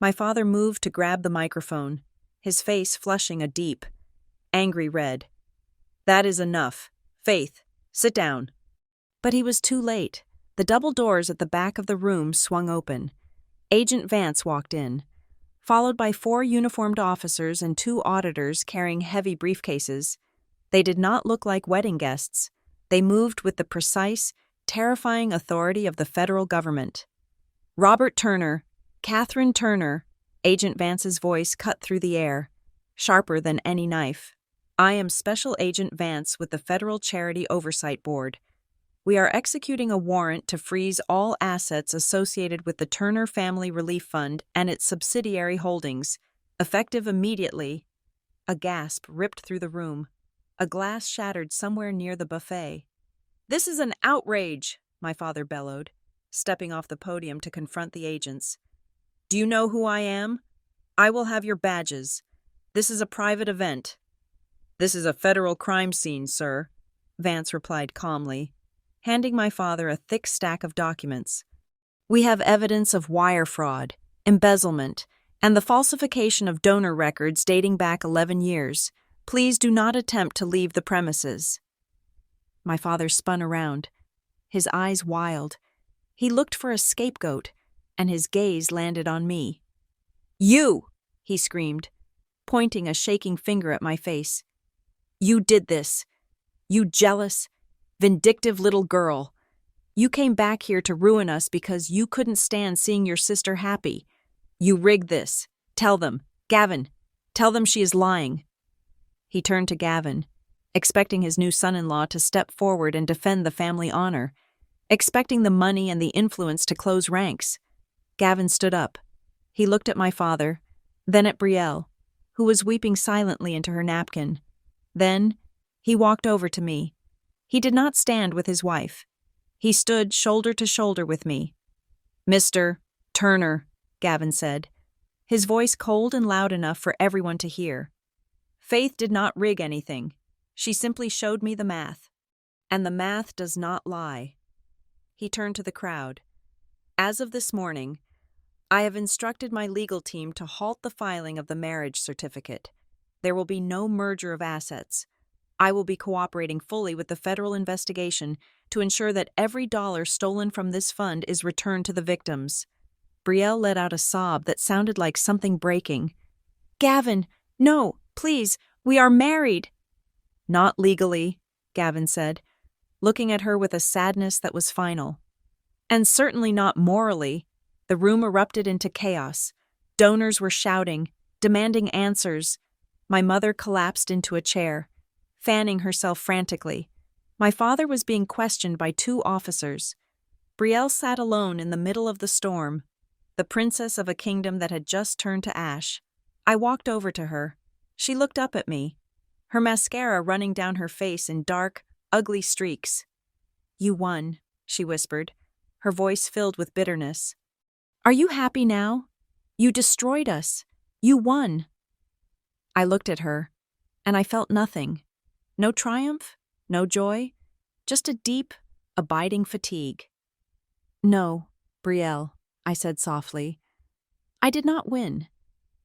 My father moved to grab the microphone, his face flushing a deep, angry red. "That is enough. Faith, sit down." But he was too late. The double doors at the back of the room swung open. Agent Vance walked in, followed by 4 uniformed officers and 2 auditors carrying heavy briefcases. They did not look like wedding guests. They moved with the precise, terrifying authority of the federal government. "Robert Turner, Catherine Turner," Agent Vance's voice cut through the air, sharper than any knife. "I am Special Agent Vance with the Federal Charity Oversight Board. We are executing a warrant to freeze all assets associated with the Turner Family Relief Fund and its subsidiary holdings, effective immediately." A gasp ripped through the room. A glass shattered somewhere near the buffet. "This is an outrage," my father bellowed, stepping off the podium to confront the agents. "Do you know who I am? I will have your badges. This is a private event." "This is a federal crime scene, sir," Vance replied calmly, handing my father a thick stack of documents. "We have evidence of wire fraud, embezzlement, and the falsification of donor records dating back 11 years. Please do not attempt to leave the premises." My father spun around, his eyes wild. He looked for a scapegoat, and his gaze landed on me. "You!" he screamed, pointing a shaking finger at my face. You did this. You jealous, vindictive little girl. You came back here to ruin us because you couldn't stand seeing your sister happy. You rigged this. Tell them. Gavin, tell them she is lying. He turned to Gavin, expecting his new son-in-law to step forward and defend the family honor, expecting the money and the influence to close ranks. Gavin stood up. He looked at my father, then at Brielle, who was weeping silently into her napkin. Then, he walked over to me. He did not stand with his wife. He stood shoulder to shoulder with me. Mr. Turner, Gavin said, his voice cold and loud enough for everyone to hear. Faith did not rig anything. She simply showed me the math. And the math does not lie. He turned to the crowd. As of this morning, I have instructed my legal team to halt the filing of the marriage certificate. There will be no merger of assets. I will be cooperating fully with the federal investigation to ensure that every dollar stolen from this fund is returned to the victims. Brielle let out a sob that sounded like something breaking. Gavin, no, please, we are married. Not legally, Gavin said, looking at her with a sadness that was final. And certainly not morally. The room erupted into chaos. Donors were shouting, demanding answers. My mother collapsed into a chair, fanning herself frantically. My father was being questioned by 2 officers. Brielle sat alone in the middle of the storm, the princess of a kingdom that had just turned to ash. I walked over to her. She looked up at me, her mascara running down her face in dark, ugly streaks. You won, she whispered, her voice filled with bitterness. Are you happy now? You destroyed us. You won. I looked at her, and I felt nothing. No triumph, no joy, just a deep, abiding fatigue. No, Brielle, I said softly. I did not win.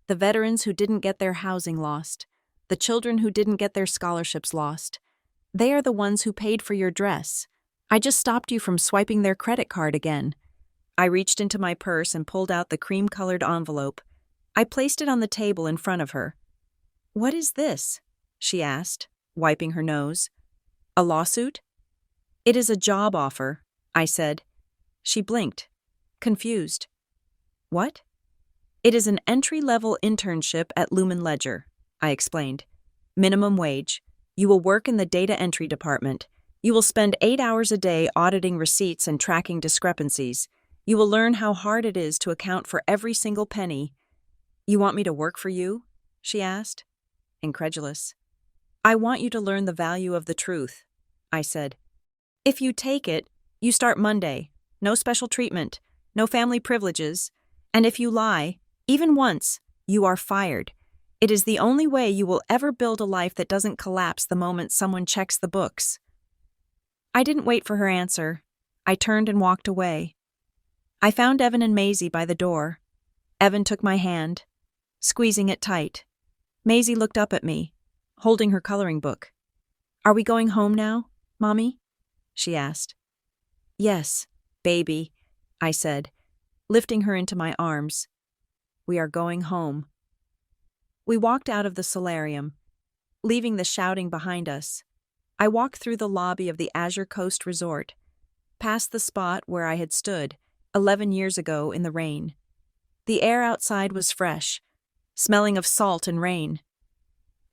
The veterans who didn't get their housing lost, the children who didn't get their scholarships lost. They are the ones who paid for your dress. I just stopped you from swiping their credit card again. I reached into my purse and pulled out the cream-colored envelope. I placed it on the table in front of her. What is this? She asked, wiping her nose. A lawsuit? It is a job offer, I said. She blinked, confused. What? It is an entry-level internship at Lumen Ledger, I explained. Minimum wage. You will work in the data entry department. You will spend 8 hours a day auditing receipts and tracking discrepancies. You will learn how hard it is to account for every single penny. You want me to work for you? She asked, incredulous. I want you to learn the value of the truth, I said. If you take it, you start Monday. No special treatment, no family privileges. And if you lie, even once, you are fired. It is the only way you will ever build a life that doesn't collapse the moment someone checks the books. I didn't wait for her answer. I turned and walked away. I found Evan and Maisie by the door. Evan took my hand, squeezing it tight. Maisie looked up at me, holding her coloring book. Are we going home now, Mommy? She asked. Yes, baby, I said, lifting her into my arms. We are going home. We walked out of the solarium, leaving the shouting behind us. I walked through the lobby of the Azure Coast Resort, past the spot where I had stood 11 years ago in the rain. The air outside was fresh, smelling of salt and rain.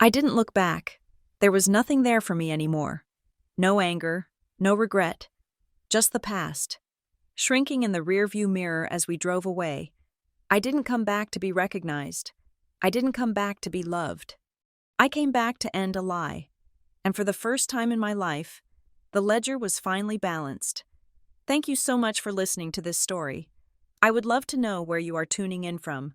I didn't look back. There was nothing there for me anymore. No anger, no regret, just the past, shrinking in the rearview mirror as we drove away. I didn't come back to be recognized. I didn't come back to be loved. I came back to end a lie. And for the first time in my life, the ledger was finally balanced. Thank you so much for listening to this story. I would love to know where you are tuning in from.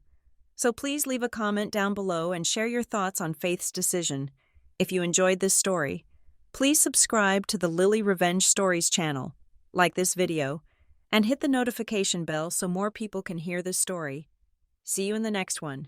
So please leave a comment down below and share your thoughts on Faith's decision. If you enjoyed this story, please subscribe to the Lily Revenge Stories channel, like this video, and hit the notification bell so more people can hear this story. See you in the next one.